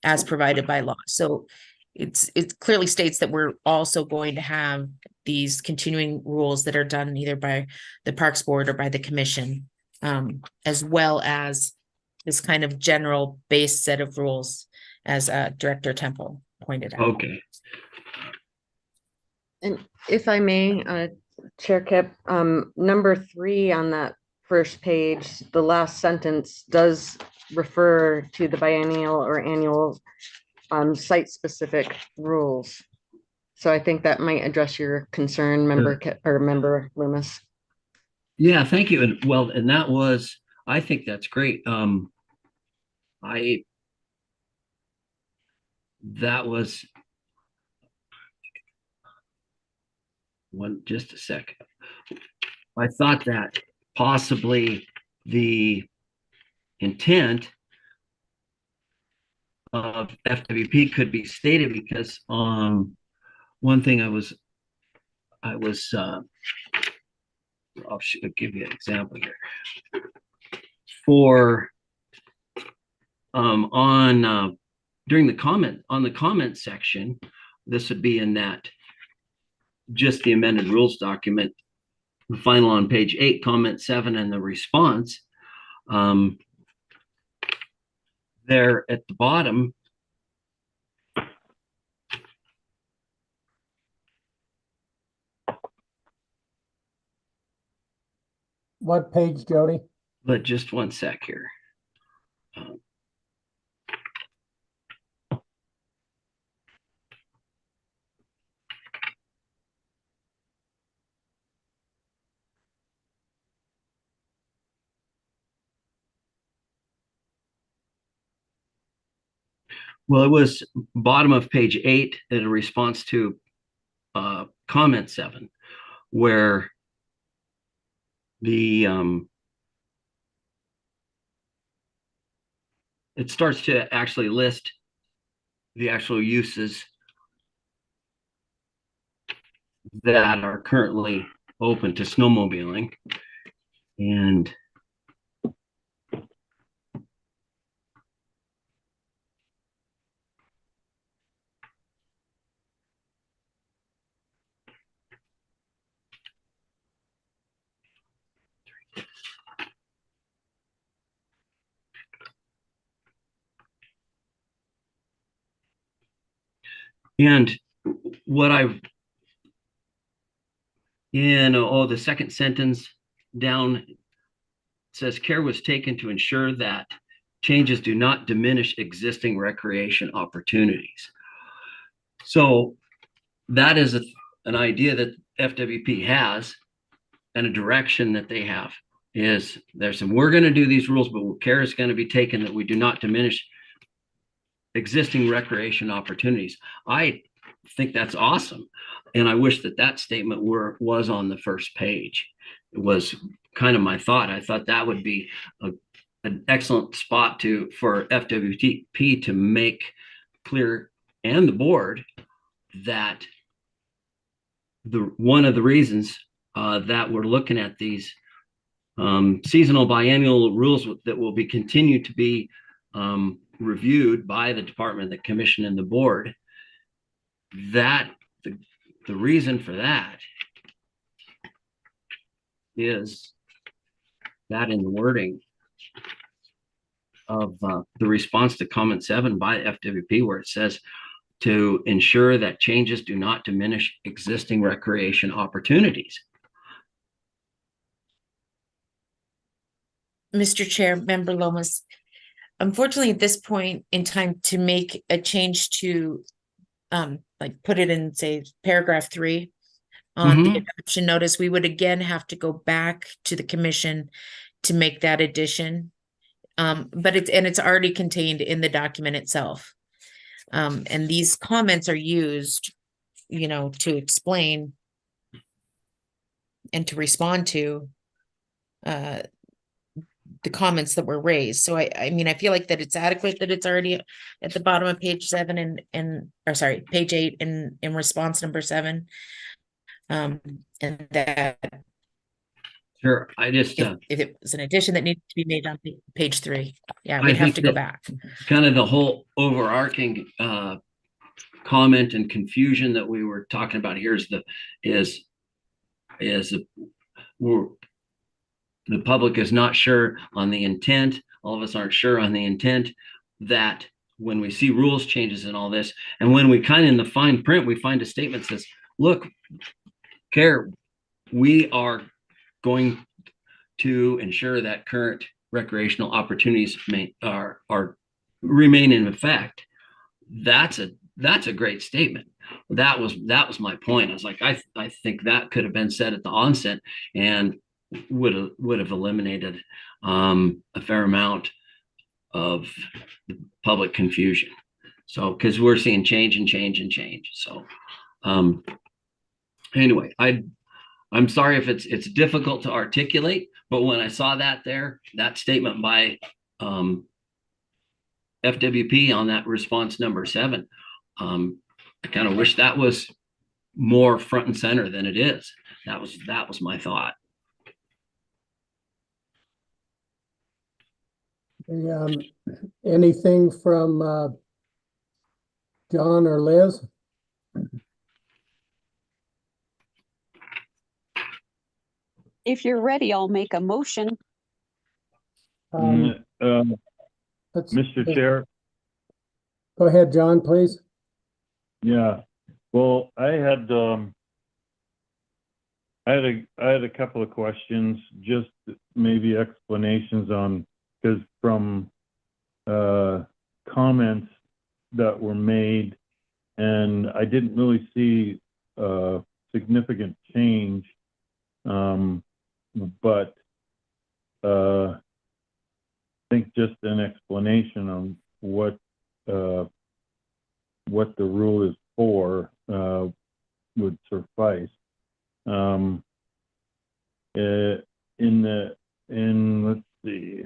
as provided by law. So it clearly states that we're also going to have these continuing rules that are done either by the Parks Board or by the commission, as well as this kind of general base set of rules, as Director Temple pointed out. Okay. And if I may, Chair Kip, number 3 on that first page, the last sentence does refer to the biennial or annual site-specific rules. So I think that might address your concern, Member Kip, or Member Loomis. Yeah, thank you. And well, and that was, I think that's great. That was just a second. I thought that possibly the intent of FWP could be stated, because one thing I'll give you an example here. For during the comment section, this would be in that, just the amended rules document, the final on page 8, comment 7, and the response. There at the bottom, What page, Jody? but just one sec here. Well, it was bottom of page 8 in a response to comment 7, where the it starts to actually list the actual uses that are currently open to snowmobiling. And what I've the second sentence down says care was taken to ensure that changes do not diminish existing recreation opportunities. So that is an idea that FWP has, and a direction that they have is there's some, we're going to do these rules, but care is going to be taken that we do not diminish existing recreation opportunities. I think that's awesome. And I wish that that statement was on the first page. It was kind of my thought. I thought that would be an excellent spot for FWP to make clear, and the board, that one of the reasons that we're looking at these seasonal biennial rules that will be continued to be reviewed by the department, the commission, and the board, that the reason for that is that in the wording of the response to comment 7 by FWP, where it says to ensure that changes do not diminish existing recreation opportunities. Mr. Chair, Member Lomas, unfortunately, at this point in time, to make a change to like put it in, say, paragraph 3 on the adoption notice, we would again have to go back to the commission to make that addition. But it's already contained in the document itself. And these comments are used, to explain and to respond to the comments that were raised. So I mean, I feel like that it's adequate that it's already at the bottom of page 7 page 8 in response number 7. And that Sure. I just if it was an addition that needed to be made on page 3, we'd have to go back. Kind of the whole overarching comment and confusion that we were talking about here is the public is not sure on the intent. All of us aren't sure on the intent, that when we see rules changes and all this, and when we kind of in the fine print, we find a statement that says, look, care, we are going to ensure that current recreational opportunities remain in effect. That's a great statement. That was my point. I was like, I think that could have been said at the onset and would have eliminated a fair amount of public confusion. So because we're seeing change and change and change. So anyway, I'm sorry if it's difficult to articulate, but when I saw that statement by FWP on that response number 7, I kind of wish that was more front and center than it is. That was my thought. Anything from John or Liz? If you're ready, I'll make a motion. Let's- Mr. Chair, Go ahead, John, please. yeah, well, I had a couple of questions, just maybe explanations on, because from comments that were made, and I didn't really see significant change, but I think just an explanation on what the rule is for would suffice. Let's see.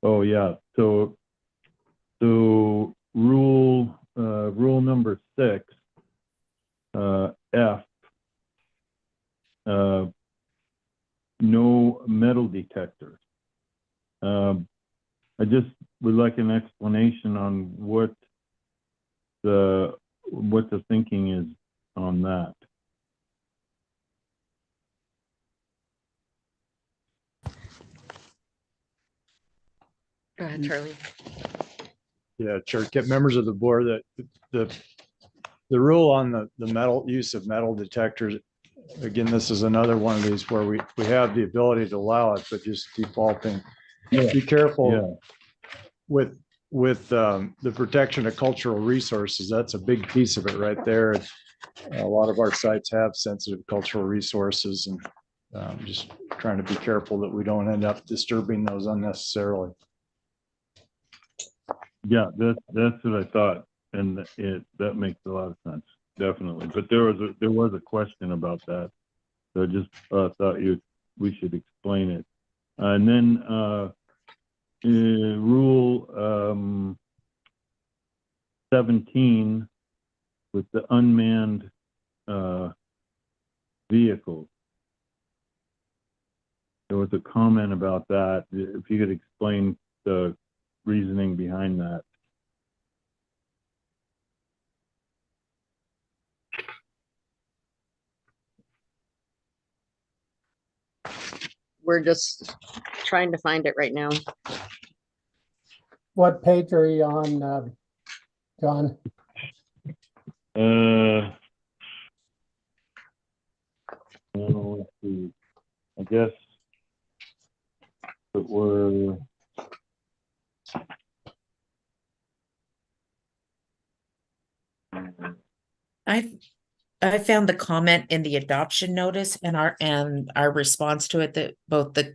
Oh yeah, so rule number 6, F, no metal detectors. I just would like an explanation on what the thinking is on that. Go ahead, Charlie. Yeah, Chair Kip, members of the board, that the rule on the use of metal detectors, again, this is another one of these where we have the ability to allow it, but just defaulting. Yeah. Be careful Yeah. with the protection of cultural resources. That's a big piece of it right there. A lot of our sites have sensitive cultural resources, and just trying to be careful that we don't end up disturbing those unnecessarily. Yeah, that's what I thought, and that makes a lot of sense, definitely. But there was a question about that, so I just thought we should explain it. And then rule 17 with the unmanned vehicles. There was a comment about that. If you could explain the reasoning behind that. We're just trying to find it right now. What page are you on, John? Well, let's see. I guess it were. I found the comment in the adoption notice and our response to it that both the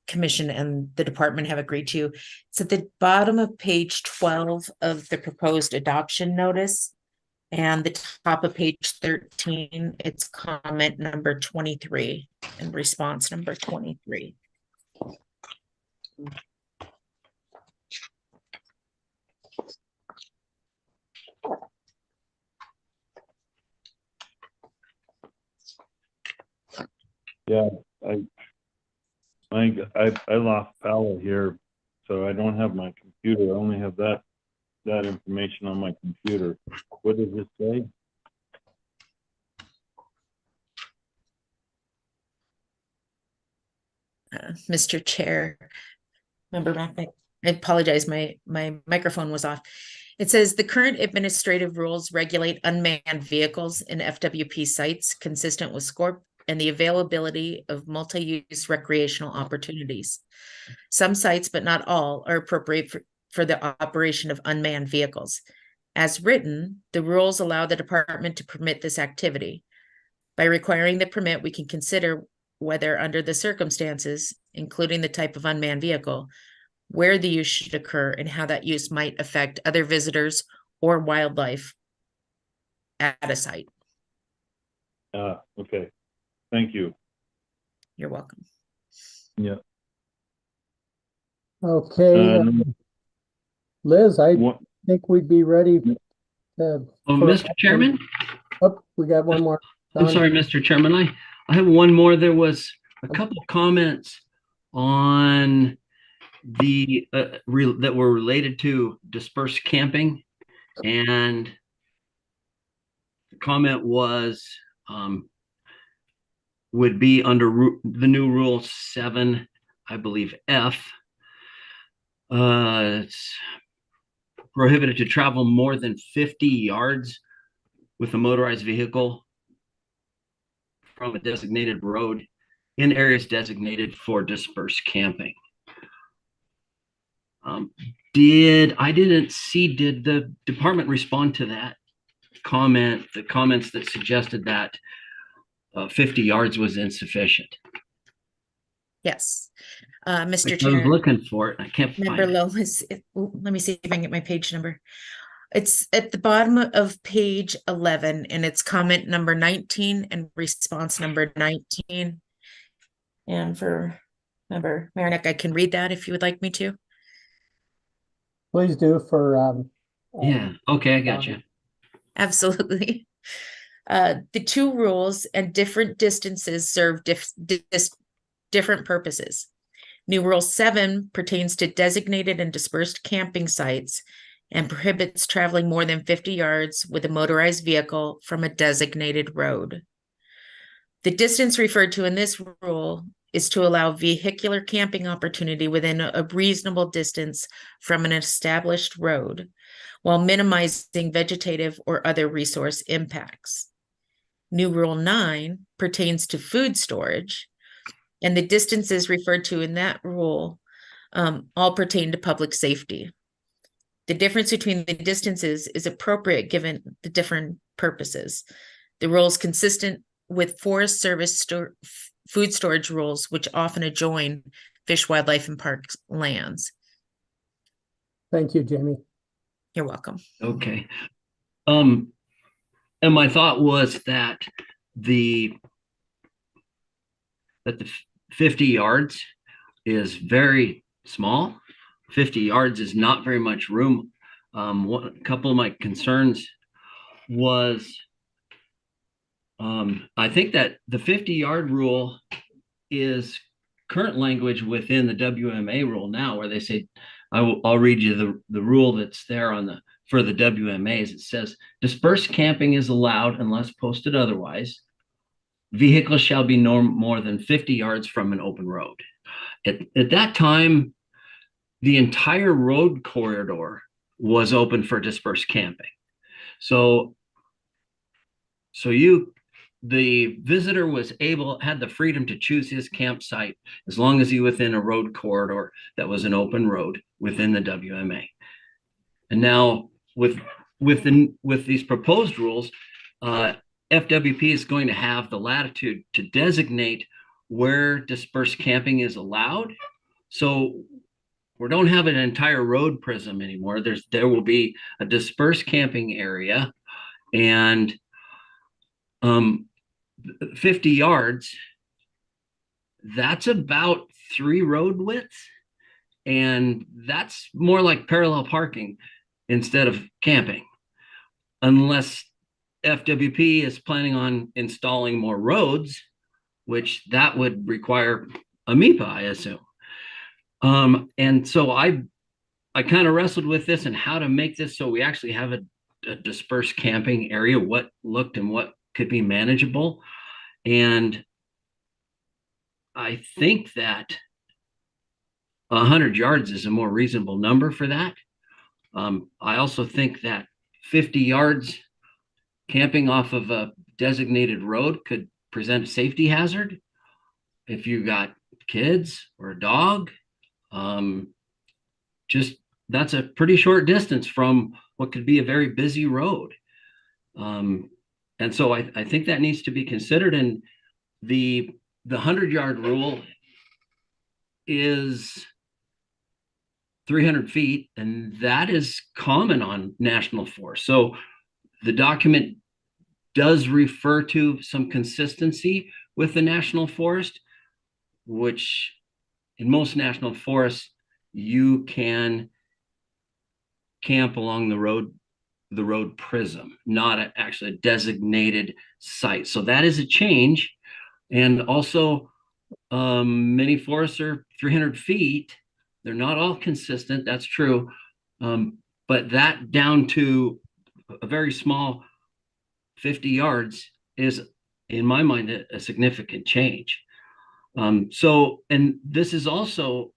commission and the department have agreed to. It's at the bottom of page 12 of the proposed adoption notice, and the top of page 13, it's comment number 23 and response number 23. Yeah, I lost power here, so I don't have my computer. I only have that information on my computer. What does it say? Mr. Chair, Member Macknick, I apologize, my microphone was off. It says the current administrative rules regulate unmanned vehicles in FWP sites consistent with SCORP and the availability of multi-use recreational opportunities. Some sites, but not all, are appropriate for the operation of unmanned vehicles. As written, the rules allow the department to permit this activity. By requiring the permit, we can consider whether under the circumstances, including the type of unmanned vehicle, where the use should occur and how that use might affect other visitors or wildlife at a site. Okay. Thank you. You're welcome. Yeah. Okay, Liz, I think we'd be ready to. Mr. Chairman? Oh, we got one more. I'm sorry, Mr. Chairman. I have one more. There was a couple of comments on the that were related to dispersed camping, and comment was, would be under the new rule 7, I believe F. It's prohibited to travel more than 50 yards with a motorized vehicle from a designated road in areas designated for dispersed camping. Did the department respond to that comment, the comments that suggested that 50 yards was insufficient? Yes. I Mr. was Chair, looking for it. I can't Member find it. Lomas, let me see if I can get my page number. It's at the bottom of page 11, and it's comment number 19 and response number 19. And for Member Marinak, I can read that if you would like me to. Please do for, Yeah, okay, I got you. Absolutely. The two rules and different distances serve different purposes. New Rule 7 pertains to designated and dispersed camping sites and prohibits traveling more than 50 yards with a motorized vehicle from a designated road. The distance referred to in this rule is to allow vehicular camping opportunity within a reasonable distance from an established road, while minimizing vegetative or other resource impacts. New Rule 9 pertains to food storage, and the distances referred to in that rule all pertain to public safety. The difference between the distances is appropriate given the different purposes. The rule is consistent with Forest Service food storage rules, which often adjoin Fish, Wildlife, and Parks lands. thank you, Jamie. You're welcome. Okay. And my thought was that the 50 yards is very small. 50 yards is not very much room. A couple of my concerns was, I think that the 50-yard rule is current language within the WMA rule now, where they say, I'll read you the rule that's there for the WMAs. It says, dispersed camping is allowed unless posted otherwise. Vehicles shall be no more than 50 yards from an open road. At that time, the entire road corridor was open for dispersed camping. So the visitor had the freedom to choose his campsite as long as he was within a road corridor that was an open road within the WMA. And now with these proposed rules, FWP is going to have the latitude to designate where dispersed camping is allowed. So we don't have an entire road prism anymore. There will be a dispersed camping area, and 50 yards, that's about 3 road widths, and that's more like parallel parking instead of camping, unless FWP is planning on installing more roads, which that would require a MIPA, I assume. And so I kind of wrestled with this and how to make this so we actually have a dispersed camping area, what looked and what could be manageable. And I think that 100 yards is a more reasonable number for that. I also think that 50 yards camping off of a designated road could present a safety hazard if you got kids or a dog. That's a pretty short distance from what could be a very busy road. And so I think that needs to be considered. And the 100-yard rule is 300 feet, and that is common on national forest. So the document does refer to some consistency with the national forest, which in most national forests, you can camp along the road prism, not actually a designated site. So that is a change. And also many forests are 300 feet. They're not all consistent, that's true. But that down to a very small 50 yards is, in my mind, a significant change. And this is also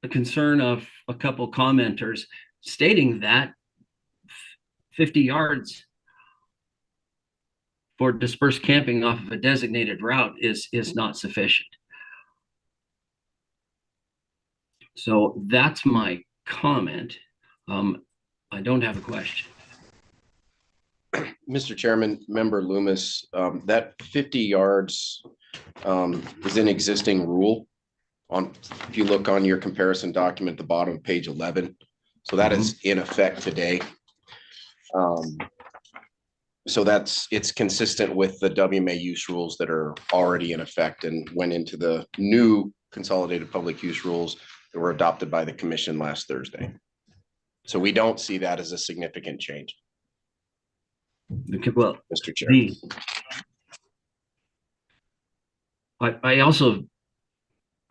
a concern of a couple commenters stating that 50 yards for dispersed camping off of a designated route is not sufficient. So that's my comment. I don't have a question. Mr. Chairman, Member Loomis, that 50 yards is an existing rule if you look on your comparison document at the bottom of page 11. So that is in effect today. So it's consistent with the WMA use rules that are already in effect and went into the new consolidated public use rules that were adopted by the commission last Thursday. So we don't see that as a significant change. Okay, well, Mr. Chair. I also,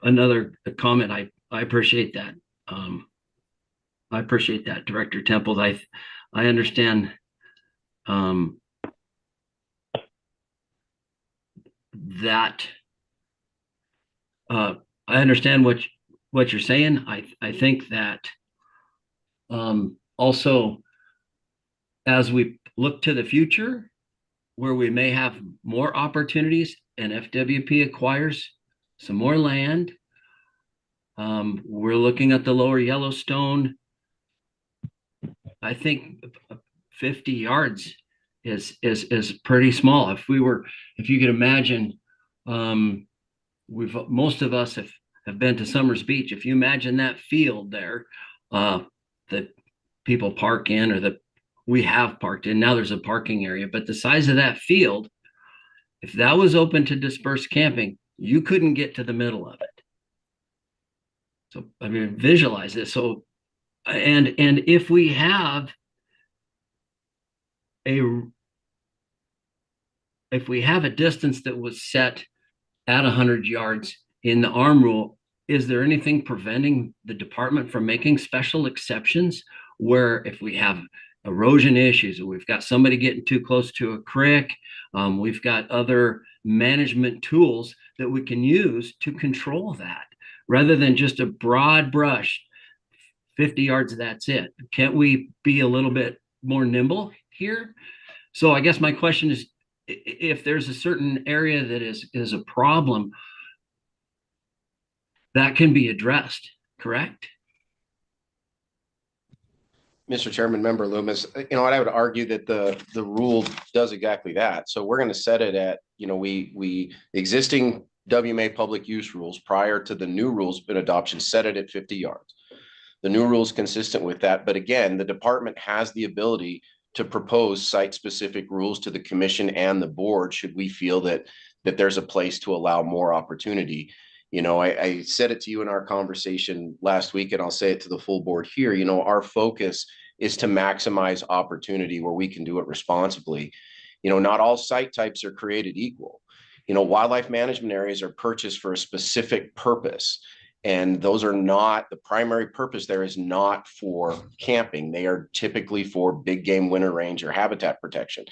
another comment, I appreciate that. I appreciate that, Director Temple. I understand that I understand what you're saying. I think that also, as we look to the future, where we may have more opportunities and FWP acquires some more land, we're looking at the lower Yellowstone. I think 50 yards is pretty small. If you could imagine, most of us have been to Summers Beach. If you imagine that field there, that people park in, or that we have parked in, now there's a parking area, but the size of that field, if that was open to dispersed camping, you couldn't get to the middle of it. So, I mean, visualize this. So, and if we have a distance that was set at 100 yards in the ARM rule, is there anything preventing the department from making special exceptions where if we have erosion issues, or we've got somebody getting too close to a creek, we've got other management tools that we can use to control that, rather than just a broad brush, 50 yards, that's it? Can't we be a little bit more nimble here? So I guess my question is, if there's a certain area that is a problem, that can be addressed, correct? Mr. Chairman, Member Loomis, what I would argue that the rule does exactly that. So we're going to set it at, we existing WMA public use rules prior to the new rules been adoption set it at 50 yards. The new rule is consistent with that. But again, the department has the ability to propose site-specific rules to the commission and the board should we feel that there's a place to allow more opportunity. I said it to you in our conversation last week, and I'll say it to the full board here. Our focus is to maximize opportunity where we can do it responsibly. Not all site types are created equal. Wildlife management areas are purchased for a specific purpose. And those are not, the primary purpose there is not for camping. They are typically for big game winter range or habitat protection.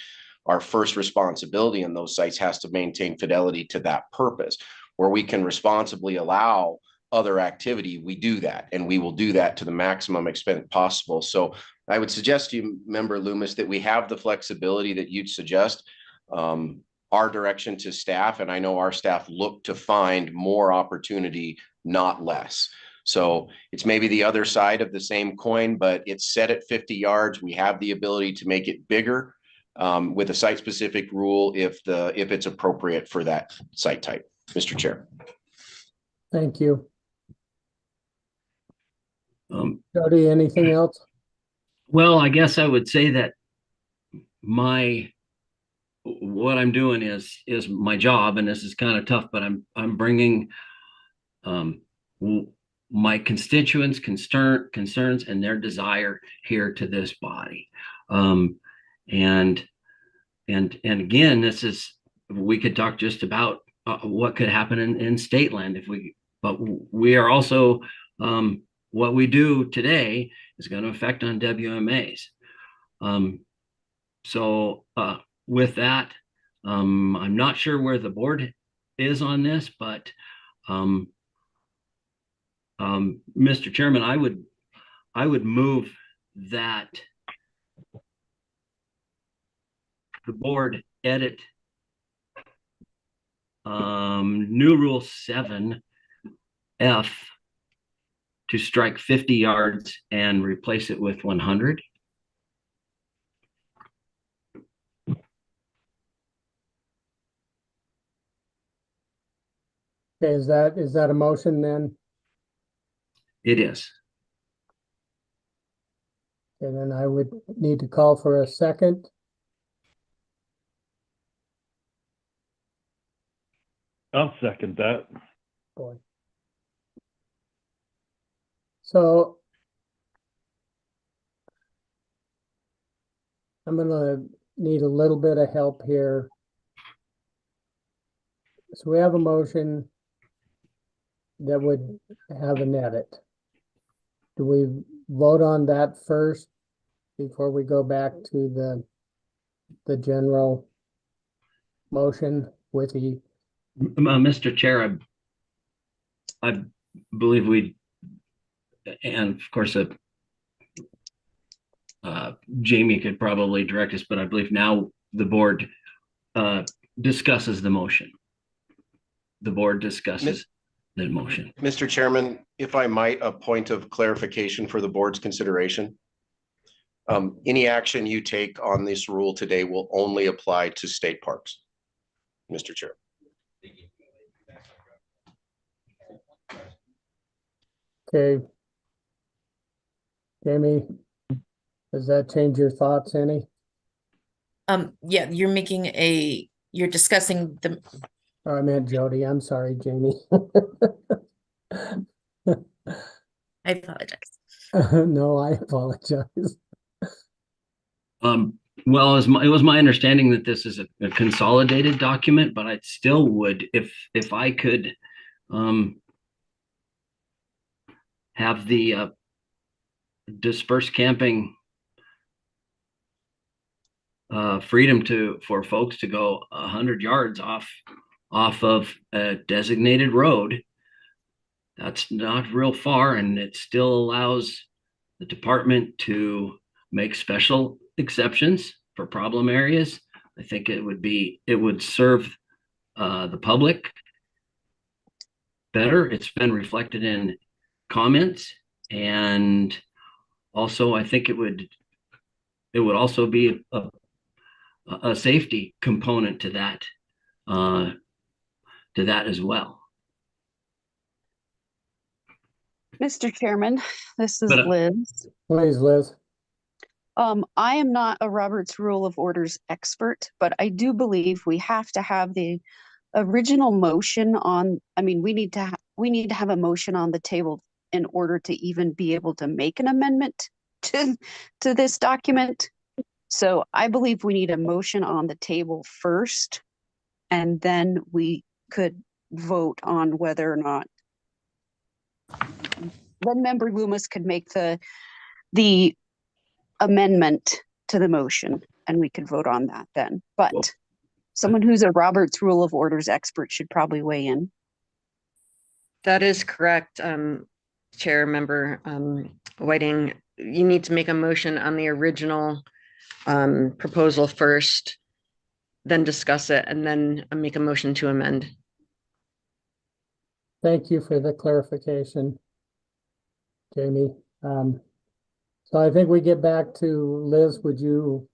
Our first responsibility in those sites has to maintain fidelity to that purpose. Where we can responsibly allow other activity, we do that, and we will do that to the maximum extent possible. So I would suggest to you, Member Loomis, that we have the flexibility that you'd suggest. Our direction to staff, and I know our staff look to find more opportunity, not less. So it's maybe the other side of the same coin, but it's set at 50 yards. We have the ability to make it bigger with a site-specific rule if it's appropriate for that site type. Mr. Chair. Thank you. Jody, anything else? Well, I guess I would say that what I'm doing is my job, and this is kind of tough, but I'm bringing my constituents' concerns and their desire here to this body. And again, we could talk just about what could happen in state land but we are also, what we do today is going to affect on WMAs. So with that, I'm not sure where the board is on this, but Mr. Chairman, I would move that the board edit new rule 7F to strike 50 yards and replace it with 100. Okay, is that a motion then? It is. And then I would need to call for a second. I'll second that. Boy. So I'm gonna need a little bit of help here. So we have a motion that would have an edit. Do we vote on that first before we go back to the general motion with the? Mr. Chair, I believe we, and of course, Jamie could probably direct us, but I believe now the board discusses the motion. The board discusses the motion. Mr. Chairman, if I might, a point of clarification for the board's consideration. Any action you take on this rule today will only apply to state parks, Mr. Chair. Okay. Jamie, does that change your thoughts any? Yeah, you're discussing the, Oh, I meant Jody. I'm sorry, Jamie. I apologize. No, I apologize. Well, it was my understanding that this is a consolidated document, but I still would, if I could have the dispersed camping freedom for folks to go 100 yards off of a designated road. That's not real far, and it still allows the department to make special exceptions for problem areas. I think it would serve the public better. It's been reflected in comments, and also I think it would also be a safety component to that as well. Mr. Chairman, this is But, Liz. Please, Liz. I am not a Robert's Rule of Orders expert, but I do believe we have to have the original motion on, we need to have a motion on the table in order to even be able to make an amendment to this document. So I believe we need a motion on the table first, and then we could vote on whether or not. Then Member Loomis could make the amendment to the motion, and we could vote on that then. But someone who's a Robert's Rule of Orders expert should probably weigh in. That is correct, Chair Member Whiting. You need to make a motion on the original proposal first, then discuss it, and then make a motion to amend. Thank you for the clarification, Jamie. So I think we get back to Liz. Would you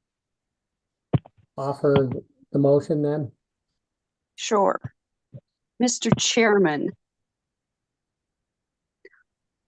offer the motion then? Sure. Mr. Chairman,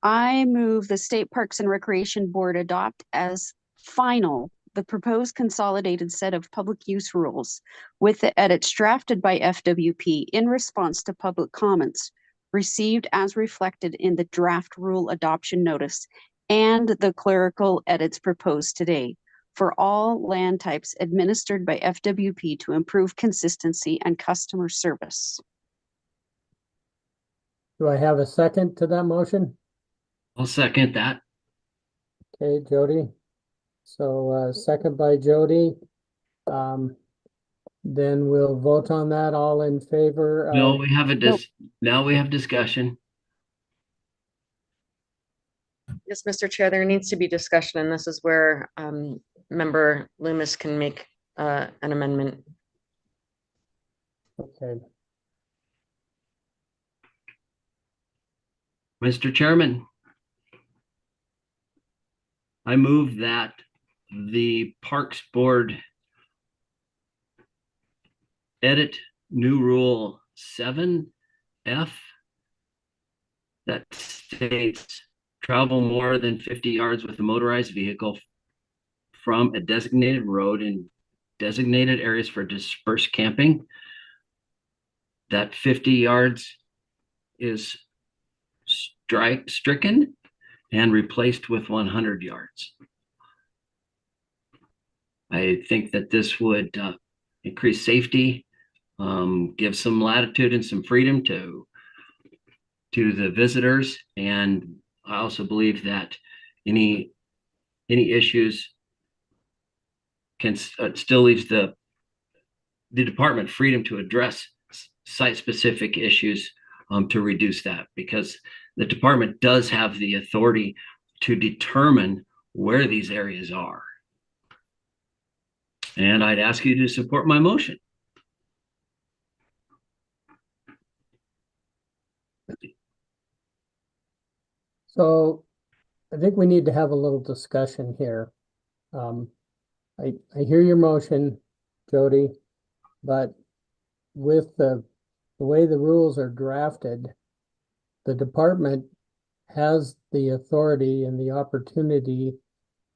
I move the State Parks and Recreation Board adopt as final the proposed consolidated set of public use rules with the edits drafted by FWP in response to public comments received as reflected in the draft rule adoption notice and the clerical edits proposed today for all land types administered by FWP to improve consistency and customer service. Do I have a second to that motion? I'll second that. Okay, Jody. So second by Jody. then we'll vote on that. All in favor No, of, we have a Nope. now we have discussion. Yes, Mr. Chair, there needs to be discussion, and this is where member Loomis can make an amendment. okay, Mr. Chairman, I move that the Parks Board edit new rule 7F that states travel more than 50 yards with a motorized vehicle from a designated road in designated areas for dispersed camping. That 50 yards is stricken and replaced with 100 yards. I think that this would increase safety, give some latitude and some freedom to the visitors. And I also believe that any issues can still leaves the department freedom to address site-specific issues to reduce that, because the department does have the authority to determine where these areas are. And I'd ask you to support my motion. so I think we need to have a little discussion here. I hear your motion, Jody, but with the way the rules are drafted, the department has the authority and the opportunity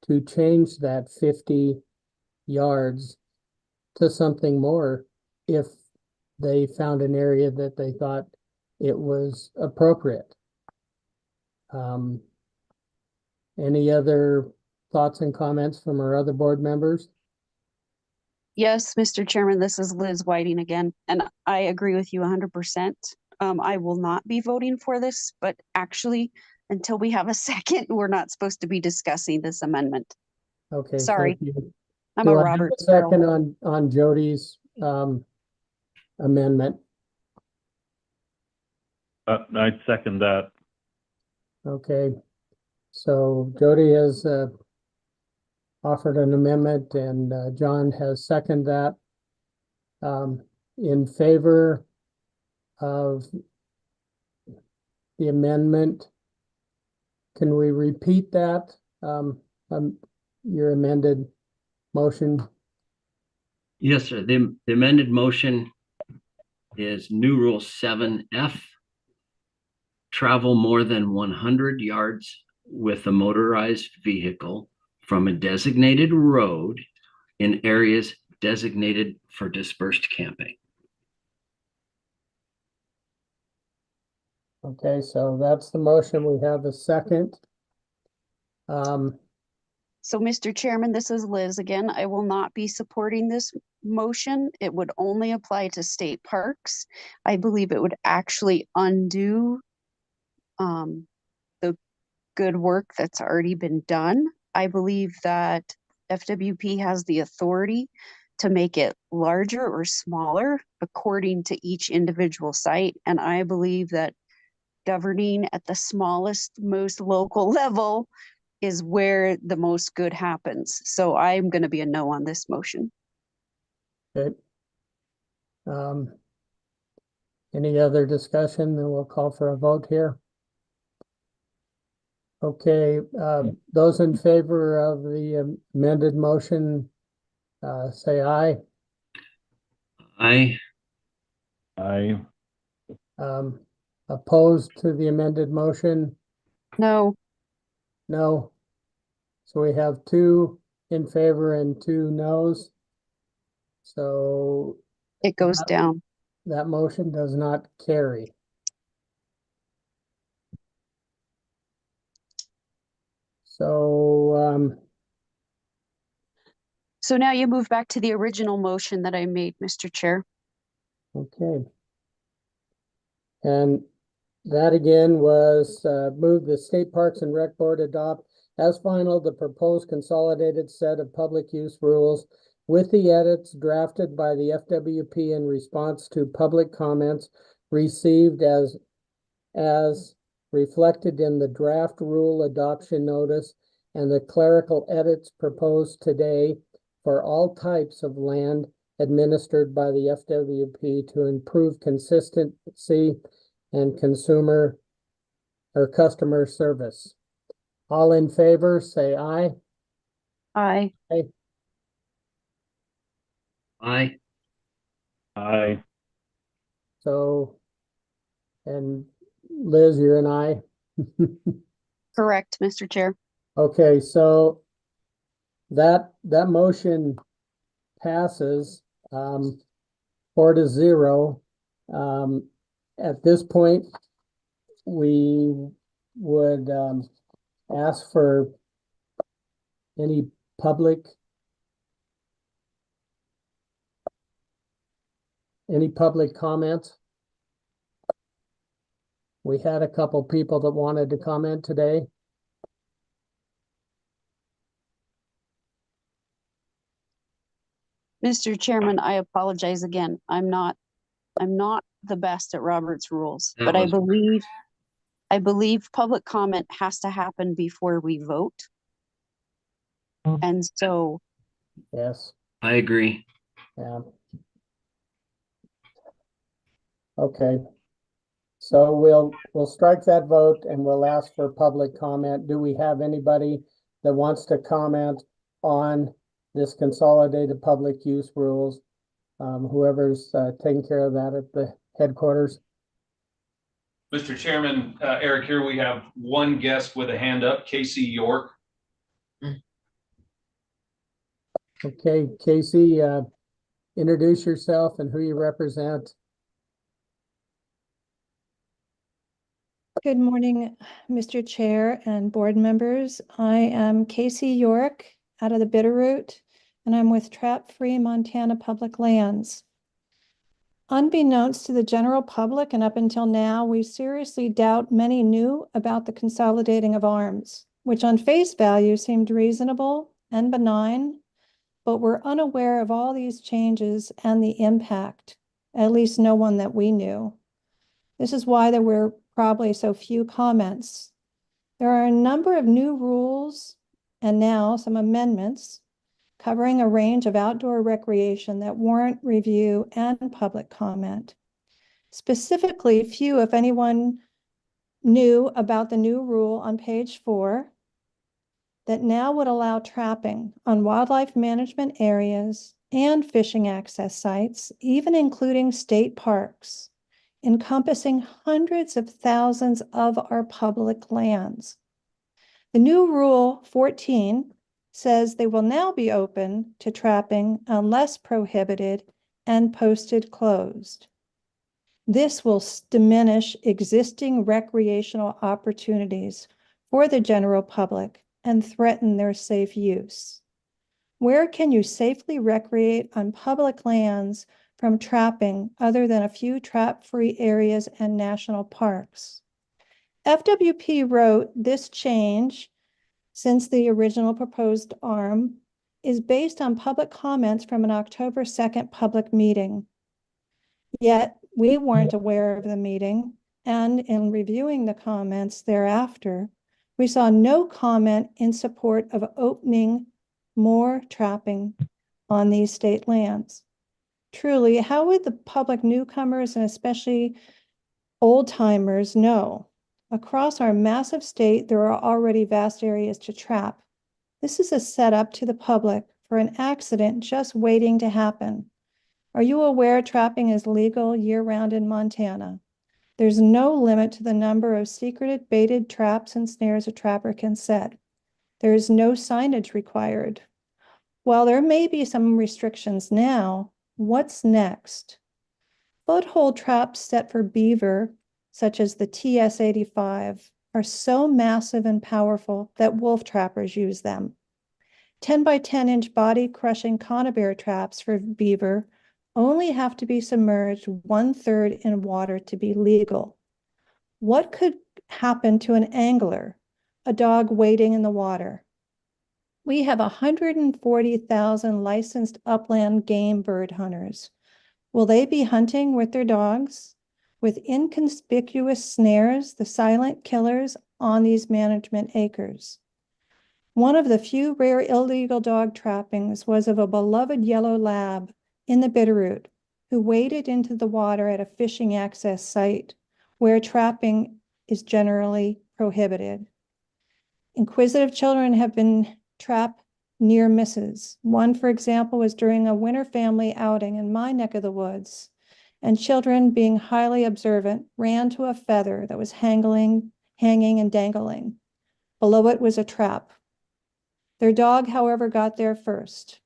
to change that 50 yards to something more if they found an area that they thought it was appropriate. Any other thoughts and comments from our other board members? Yes, Mr. Chairman, this is Liz Whiting again, and I agree with you 100%. I will not be voting for this, but actually, until we have a second, we're not supposed to be discussing this amendment. Okay, Sorry. thank you. I'm Do a I have Roberts second girl. on Jody's amendment? I'd second that. Okay, so Jody has offered an amendment and John has seconded that. In favor of the amendment, can we repeat that? Your amended motion? Yes, sir. The amended motion is new rule 7F. Travel more than 100 yards with a motorized vehicle from a designated road in areas designated for dispersed camping. Okay, so that's the motion. We have a second. So, Mr. Chairman, this is Liz again. I will not be supporting this motion. It would only apply to state parks. I believe it would actually undo the good work that's already been done. I believe that FWP has the authority to make it larger or smaller according to each individual site. And I believe that governing at the smallest, most local level is where the most good happens. So I'm going to be a no on this motion. Okay. Any other discussion? Then we'll call for a vote here. Okay, those in favor of the amended motion, say aye. Aye. I Opposed to the amended motion? No. No. So we have 2 in favor and 2 noes. So It goes down. that motion does not carry. So, So now you move back to the original motion that I made, Mr. Chair. okay. And that again was move the State Parks and Rec Board adopt as final the proposed consolidated set of public use rules with the edits drafted by the FWP in response to public comments received as reflected in the draft rule adoption notice and the clerical edits proposed today for all types of land administered by the FWP to improve consistency and consumer or customer service. All in favor, say aye. Aye. Aye. Aye. So, and Liz, you're an aye. Correct, Mr. Chair. Okay, so that motion passes 4-0. At this point, we would ask for any public comments. We had a couple people that wanted to comment today. Mr. Chairman, I apologize again. I'm not the best at Robert's rules, That but was- I believe public comment has to happen before we vote. And so, Yes, I agree. yeah. Okay. So we'll strike that vote and we'll ask for public comment. Do we have anybody that wants to comment on this consolidated public use rules? Whoever's taking care of that at the headquarters. Mr. Chairman, Eric, here we have one guest with a hand up, Casey York. Okay, Casey, introduce yourself and who you represent. Good morning, Mr. Chair and board members. I am Casey York out of the Bitterroot, and I'm with Trap Free Montana Public Lands. Unbeknownst to the general public and up until now, we seriously doubt many knew about the consolidating of arms, which on face value seemed reasonable and benign, but we're unaware of all these changes and the impact, at least no one that we knew. This is why there were probably so few comments. There are a number of new rules and now some amendments covering a range of outdoor recreation that warrant review and public comment. Specifically, few, if anyone, knew about the new rule on page 4 that now would allow trapping on wildlife management areas and fishing access sites, even including state parks, encompassing hundreds of thousands of our public lands. The new Rule 14 says they will now be open to trapping unless prohibited and posted closed. This will diminish existing recreational opportunities for the general public and threaten their safe use. Where can you safely recreate on public lands from trapping other than a few trap-free areas and national parks? FWP wrote this change, since the original proposed ARM, is based on public comments from an October 2nd public meeting. Yet we weren't aware of the meeting, and in reviewing the comments thereafter, we saw no comment in support of opening more trapping on these state lands. Truly, how would the public newcomers and especially old timers know? Across our massive state, there are already vast areas to trap. This is a setup to the public for an accident just waiting to happen. Are you aware trapping is legal year-round in Montana? There's no limit to the number of secreted baited traps and snares a trapper can set. There is no signage required. While there may be some restrictions now, what's next? Foothold traps set for beaver, such as the TS-85, are so massive and powerful that wolf trappers use them. 10 by 10 inch body crushing conibear traps for beaver only have to be submerged 1/3 in water to be legal. What could happen to an angler, a dog wading in the water? We have 140,000 licensed upland game bird hunters. Will they be hunting with their dogs with inconspicuous snares, the silent killers on these management acres? One of the few rare illegal dog trappings was of a beloved yellow lab in the Bitterroot who waded into the water at a fishing access site where trapping is generally prohibited. Inquisitive children have been trapped near misses. One, for example, was during a winter family outing in my neck of the woods, and children, being highly observant, ran to a feather that was hanging and dangling. Below it was a trap. Their dog, however, got there first.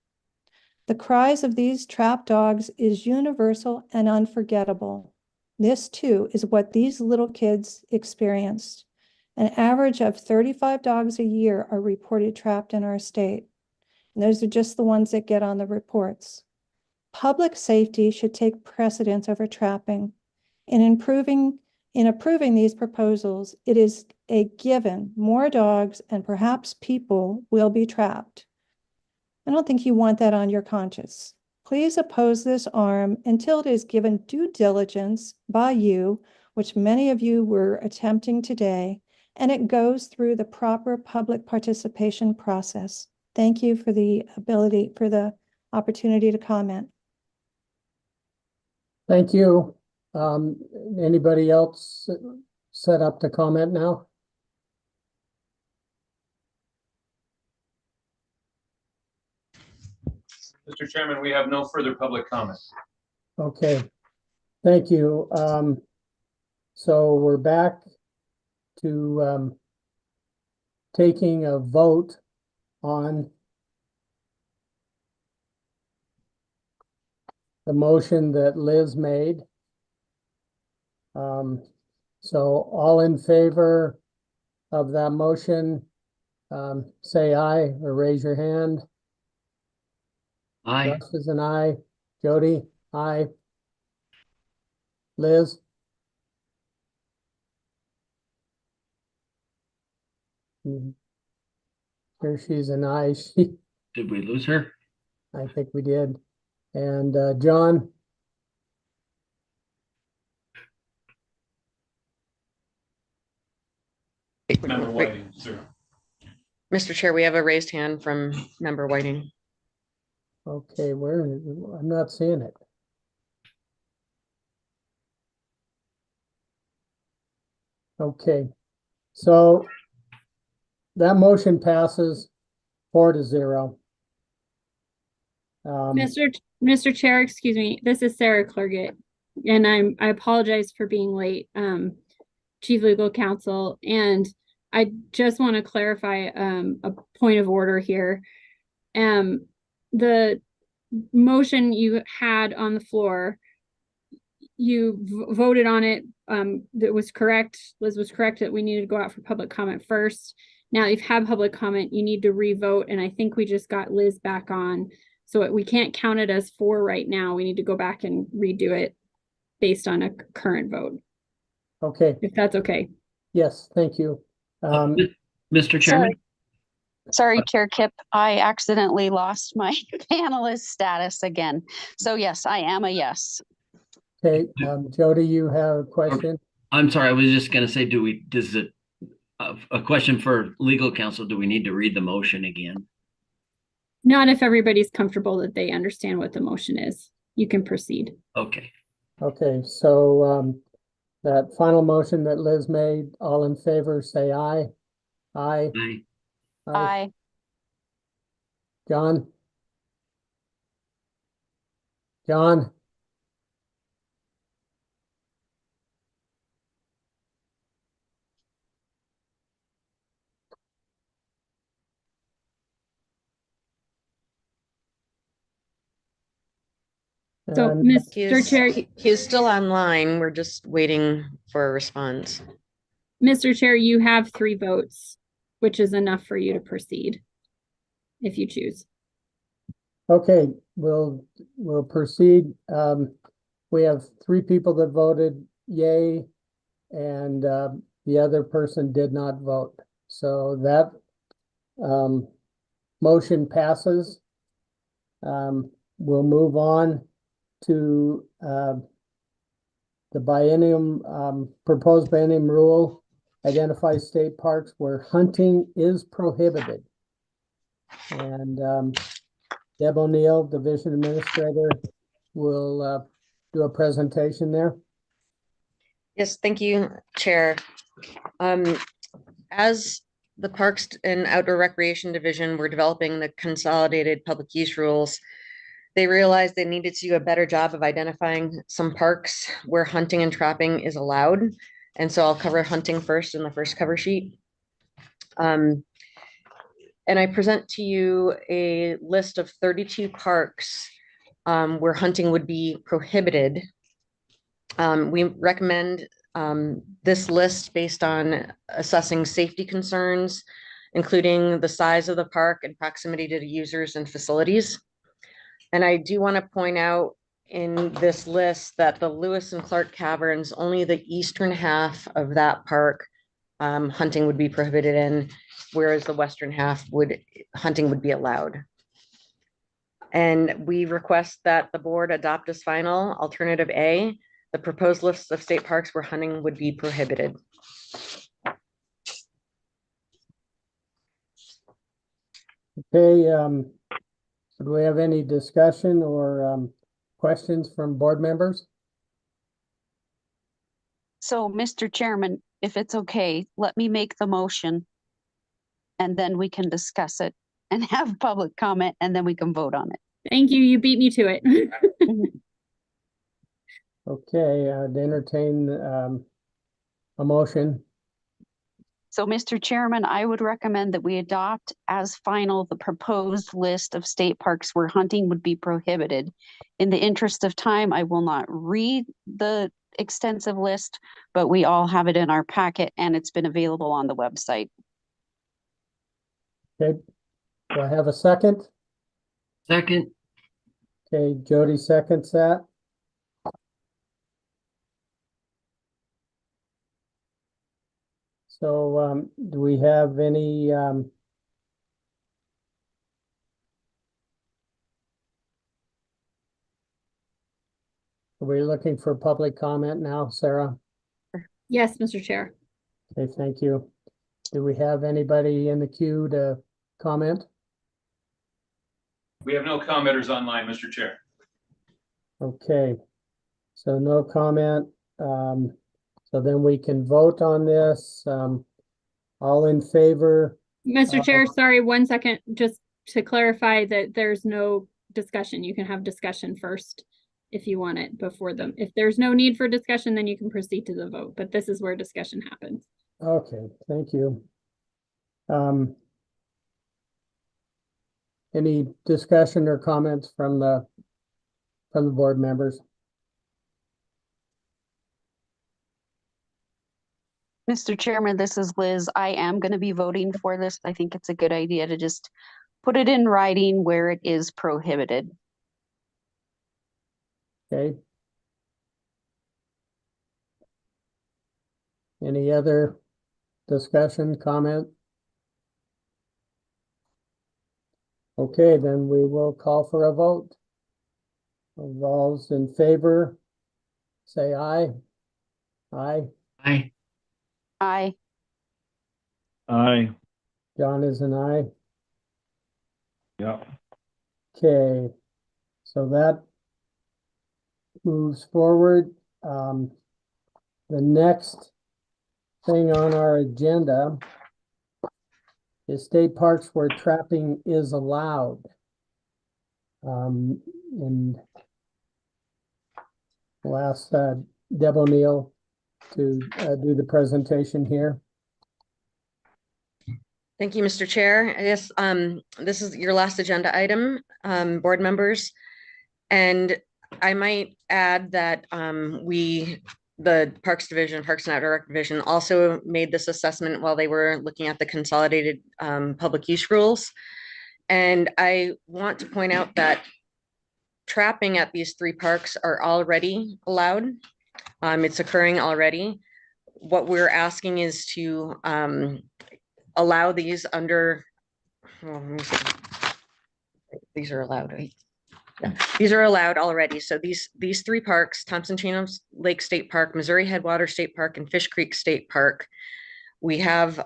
The cries of these trapped dogs is universal and unforgettable. This, too, is what these little kids experienced. An average of 35 dogs a year are reported trapped in our state. And those are just the ones that get on the reports. Public safety should take precedence over trapping. In approving these proposals, it is a given more dogs and perhaps people will be trapped. I don't think you want that on your conscience. Please oppose this arm until it is given due diligence by you, which many of you were attempting today, and it goes through the proper public participation process. Thank you for the opportunity to comment. Thank you. Anybody else set up to comment now? Mr. Chairman, we have no further public comment. Okay, thank you. So we're back to taking a vote on the motion that Liz made. So all in favor of that motion, say aye or raise your hand. Aye. Russ is an aye. Jody, aye. Liz? Here she's an aye. Did we lose her? I think we did. And John? Member Whiting, sir. Mr. Chair, we have a raised hand from Member Whiting. Okay, where? I'm not seeing it. Okay, so that motion passes 4-0. Mr. Chair, excuse me, this is Sarah Clergett, and I apologize for being late, Chief Legal Counsel, and I just want to clarify a point of order here. The motion you had on the floor, you voted on it. That was correct. Liz was correct that we needed to go out for public comment first. Now you've had public comment, you need to re-vote, and I think we just got Liz back on. So we can't count it as 4 right now. We need to go back and redo it based on a current vote. Okay. If that's okay. Yes, thank you. Mr. Chairman? Sorry, Chair Kip, I accidentally lost my panelist status again. So yes, I am a yes. Okay, Jody, you have a question? I'm sorry, I was just gonna say, a question for legal counsel, do we need to read the motion again? Not if everybody's comfortable that they understand what the motion is. You can proceed. Okay. Okay, so that final motion that Liz made, all in favor, say aye. Aye. Aye. Aye. John? John? So, Mr. Chair, He's still online. We're just waiting for a response. Mr. Chair, you have 3 votes, which is enough for you to proceed if you choose. Okay, we'll proceed. We have 3 people that voted yay, and the other person did not vote. So that motion passes. We'll move on to the biennium, proposed biennium rule, identify state parks where hunting is prohibited. And Deb O'Neill, Division Administrator, will do a presentation there. Yes, thank you, Chair. As the Parks and Outdoor Recreation Division were developing the consolidated public use rules, they realized they needed to do a better job of identifying some parks where hunting and trapping is allowed. And so I'll cover hunting first in the first cover sheet. And I present to you a list of 32 parks where hunting would be prohibited. We recommend this list based on assessing safety concerns, including the size of the park and proximity to the users and facilities. And I do want to point out in this list that the Lewis and Clark Caverns, only the eastern half of that park, hunting would be prohibited in, whereas the western half hunting would be allowed. And we request that the board adopt as final alternative A, the proposed list of state parks where hunting would be prohibited. Okay, do we have any discussion or questions from board members? So, Mr. Chairman, if it's okay, let me make the motion and then we can discuss it and have public comment and then we can vote on it. Thank you. You beat me to it. Okay, I'd entertain a motion. So, Mr. Chairman, I would recommend that we adopt as final the proposed list of state parks where hunting would be prohibited. In the interest of time, I will not read the extensive list, but we all have it in our packet and it's been available on the website. Okay, do I have a second? Second. Okay, Jody seconds that. So do we have any are we looking for public comment now, Sarah? Yes, Mr. Chair. Okay, thank you. Do we have anybody in the queue to comment? We have no commenters online, Mr. Chair. Okay, so no comment. So then we can vote on this. All in favor? Mr. Chair, sorry, 1 second, just to clarify that there's no discussion. You can have discussion first if you want it before them. If there's no need for discussion, then you can proceed to the vote, but this is where discussion happens. Okay, thank you. Any discussion or comments from the board members? Mr. Chairman, this is Liz. I am going to be voting for this. I think it's a good idea to just put it in writing where it is prohibited. Okay. Any other discussion, comment? Okay, then we will call for a vote. Of those in favor, say aye. Aye. Aye. Aye. Aye. John is an aye. Yeah. Okay, so that moves forward. The next thing on our agenda is state parks where trapping is allowed. And we'll ask Deb O'Neill to do the presentation here. Thank you, Mr. Chair. I guess this is your last agenda item, board members. And I might add that the Parks Division, Parks and Outdoor Rec Division also made this assessment while they were looking at the consolidated public use rules. And I want to point out that trapping at these 3 parks are already allowed. It's occurring already. What we're asking is to allow these under, well, let me see. these are allowed, right? Yeah, these are allowed already. So these three parks, Thompson Chain of Lake State Park, Missouri Headwater State Park, and Fish Creek State Park. We have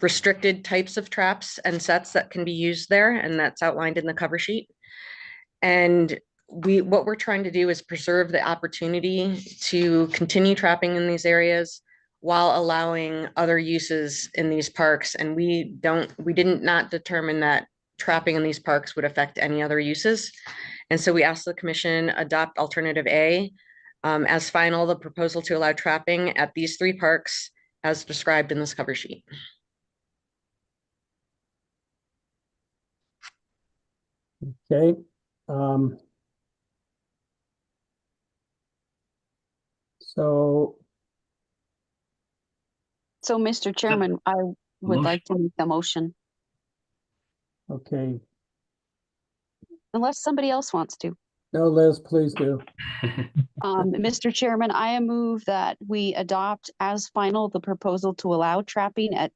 restricted types of traps and sets that can be used there, and that's outlined in the cover sheet. And what we're trying to do is preserve the opportunity to continue trapping in these areas while allowing other uses in these parks. And we did not determine that trapping in these parks would affect any other uses. And so we asked the commission adopt alternative A as final, the proposal to allow trapping at these three parks as described in this cover sheet. Okay. So, Mr. Chairman, I would Motion. like to make the motion, Okay. unless somebody else wants to. No, Liz, please do. Mr. Chairman, I move that we adopt as final the proposal to allow trapping at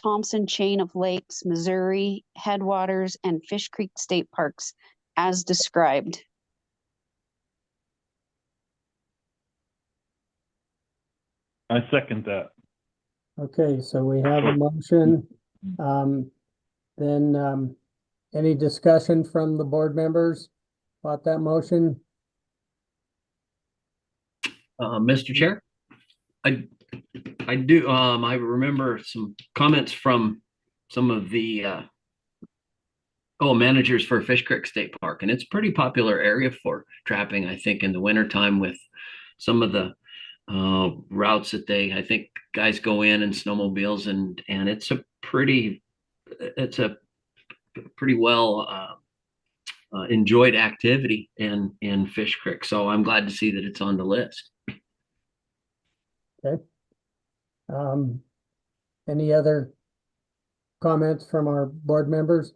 Thompson Chain of Lakes, Missouri Headwaters, and Fish Creek State Parks as described. I second that. Okay, so we have a motion. Any discussion from the board members about that motion? Mr. Chair, I do, I remember some comments from some of the managers for Fish Creek State Park, and it's a pretty popular area for trapping, I think, in the wintertime with some of the routes that I think guys go in and snowmobiles, and it's a pretty well enjoyed activity in Fish Creek. So I'm glad to see that it's on the list. Okay. Any other comments from our board members?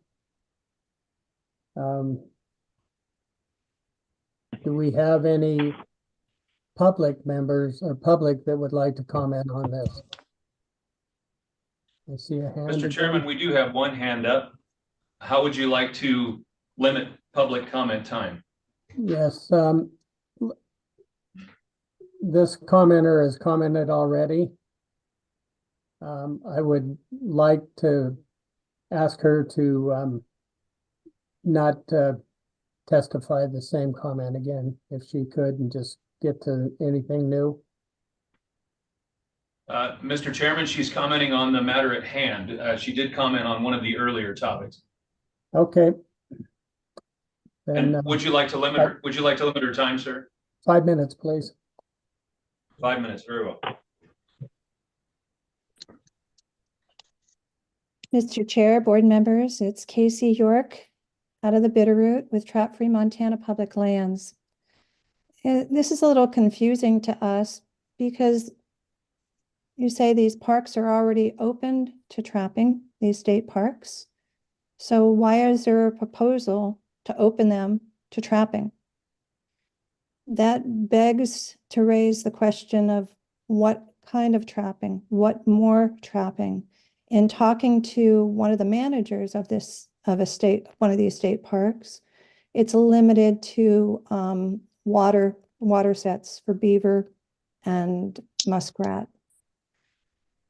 Do we have any public members or public that would like to comment on this? I see a hand. Mr. again. Chairman, we do have one hand up. How would you like to limit public comment time? Yes, this commenter has commented already. I would like to ask her to not testify the same comment again, if she could, and just get to anything new. Mr. Chairman, she's commenting on the matter at hand. She did comment on one of the earlier topics. Okay. Then And would you like to limit her? Would you like to limit her time, sir? 5 minutes, please. 5 minutes, very well. Mr. Chair, board members, it's Casey York out of the Bitterroot with Trap Free Montana Public Lands. This is a little confusing to us because you say these parks are already opened to trapping, these state parks. So why is there a proposal to open them to trapping? That begs to raise the question of what kind of trapping, what more trapping. In talking to one of the managers of one of these state parks, it's limited to water sets for beaver and muskrat.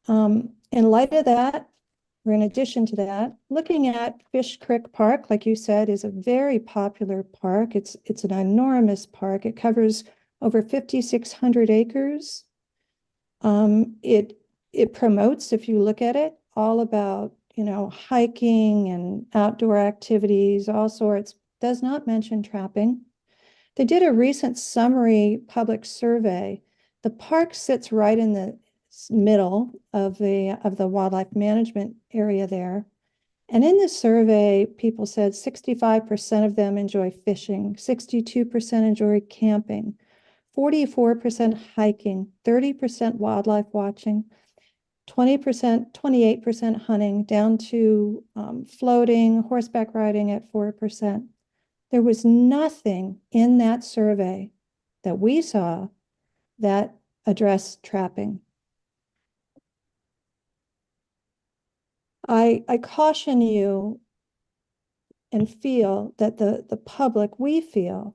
In light of that, or in addition to that, looking at Fish Creek Park, like you said, is a very popular park. It's an enormous park. It covers over 5,600 acres. It promotes, if you look at it, all about, hiking and outdoor activities, all sorts. Does not mention trapping. They did a recent summary public survey. The park sits right in the middle of the wildlife management area there. And in this survey, people said 65% of them enjoy fishing, 62% enjoy camping, 44% hiking, 30% wildlife watching, 28% hunting, down to floating, horseback riding at 4%. There was nothing in that survey that we saw that addressed trapping. I caution you and feel that the public, we feel,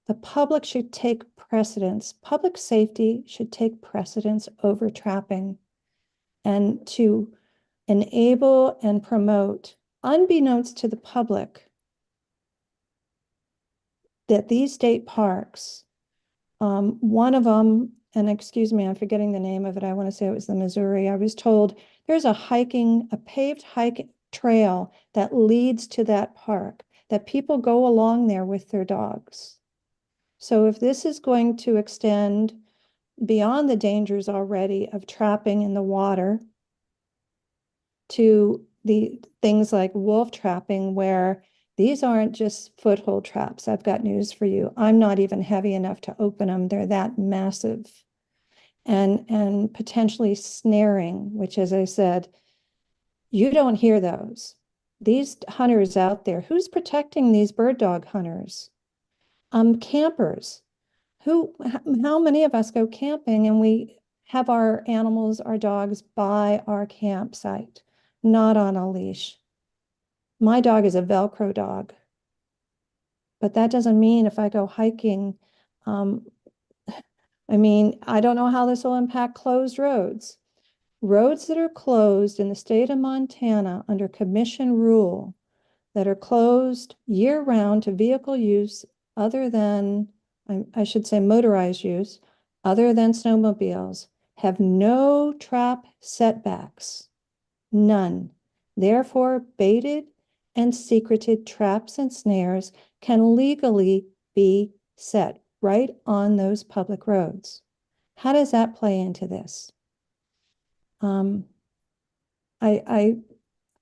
the public should take precedence. Public safety should take precedence over trapping, and to enable and promote, unbeknownst to the public, that these state parks, one of them, and excuse me, I'm forgetting the name of it. I want to say it was the Missouri. I was told there's a paved hike trail that leads to that park, that people go along there with their dogs. So if this is going to extend beyond the dangers already of trapping in the water to the things like wolf trapping, where these aren't just foothold traps. I've got news for you. I'm not even heavy enough to open them. They're that massive. And potentially snaring, which, as I said, you don't hear those. These hunters out there, who's protecting these bird dog hunters? Campers. How many of us go camping and we have our animals, our dogs, by our campsite, not on a leash? My dog is a Velcro dog, but that doesn't mean if I go hiking, I mean, I don't know how this will impact closed roads. Roads that are closed in the state of Montana under commission rule, that are closed year-round to vehicle use other than, I should say motorized use, other than snowmobiles, have no trap setbacks. None. Therefore, baited and secreted traps and snares can legally be set right on those public roads. How does that play into this? I'm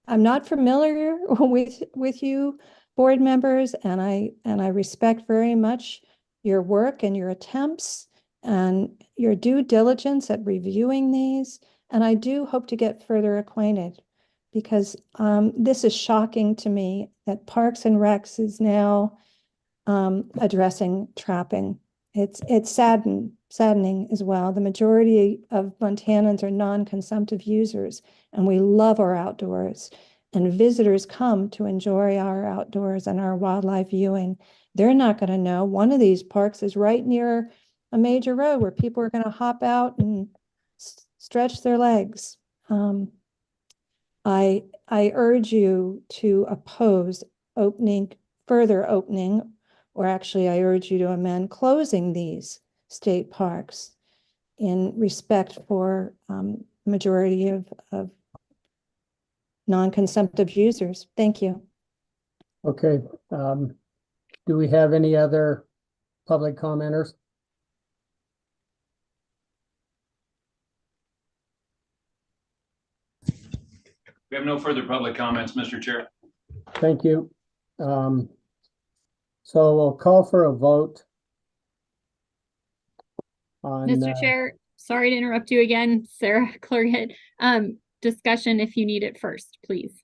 not familiar with you board members, and I respect very much your work and your attempts and your due diligence at reviewing these. And I do hope to get further acquainted, because this is shocking to me that Parks and Recs is now addressing trapping. It's saddening as well. The majority of Montanans are non-consumptive users, and we love our outdoors. And visitors come to enjoy our outdoors and our wildlife viewing. They're not going to know one of these parks is right near a major road where people are going to hop out and stretch their legs. I urge you to oppose further opening, or actually I urge you to amend closing these state parks in respect for majority of non-consumptive users. Thank you. Okay. Do we have any other public commenters? We have no further public comments, Mr. Chair. Thank you. So we'll call for a vote on Mr. Chair, sorry to interrupt you again, Sarah Clerget. Discussion if you need it first, please.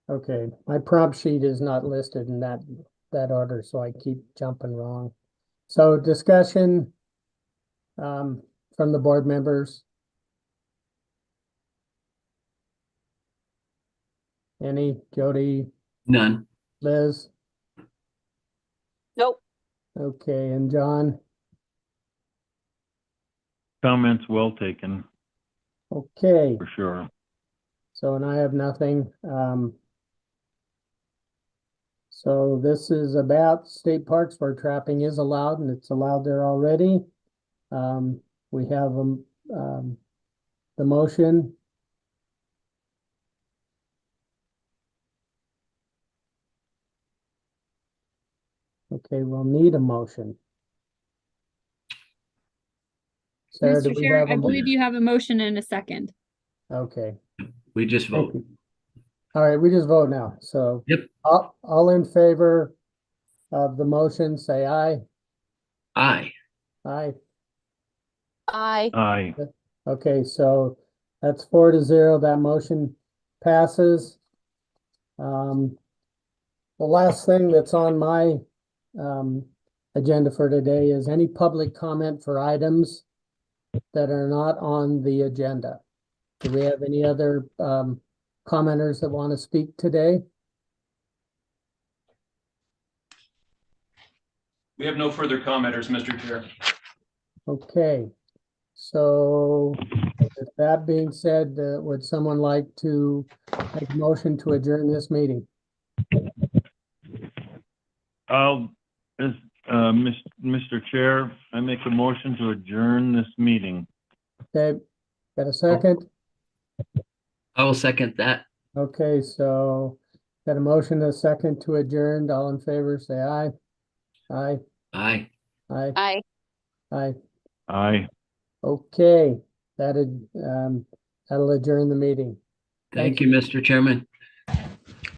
Okay, my prompt sheet is not listed in that order, so I keep jumping wrong. So discussion from the board members. Any? Jody? None. Liz? Nope. Okay, and John? Comments well taken, Okay, for sure. so, and I have nothing. So this is about state parks where trapping is allowed, and it's allowed there already. We have the motion. Okay, we'll need a motion. Sarah, do Mr. we Chair, have a I believe motion? you have a motion and a second. Okay, We just thank vote. you. All right, we just vote now. So Yep. all in favor of the motion, say aye. Aye. Aye. Aye. Aye. Okay, so that's 4-0. That motion passes. The last thing that's on my agenda for today is any public comment for items that are not on the agenda. Do we have any other commenters that want to speak today? We have no further commenters, Mr. Chair. Okay, so with that being said, would someone like to make a motion to adjourn this meeting? Mr. Chair, I make a motion to adjourn this meeting. Okay, got a second? I will second that. Okay, so got a motion, a second to adjourn. All in favor, say aye. Aye, Aye. aye, Aye. aye. Aye. Okay, that'll adjourn the meeting. Thank you, Mr. Chairman.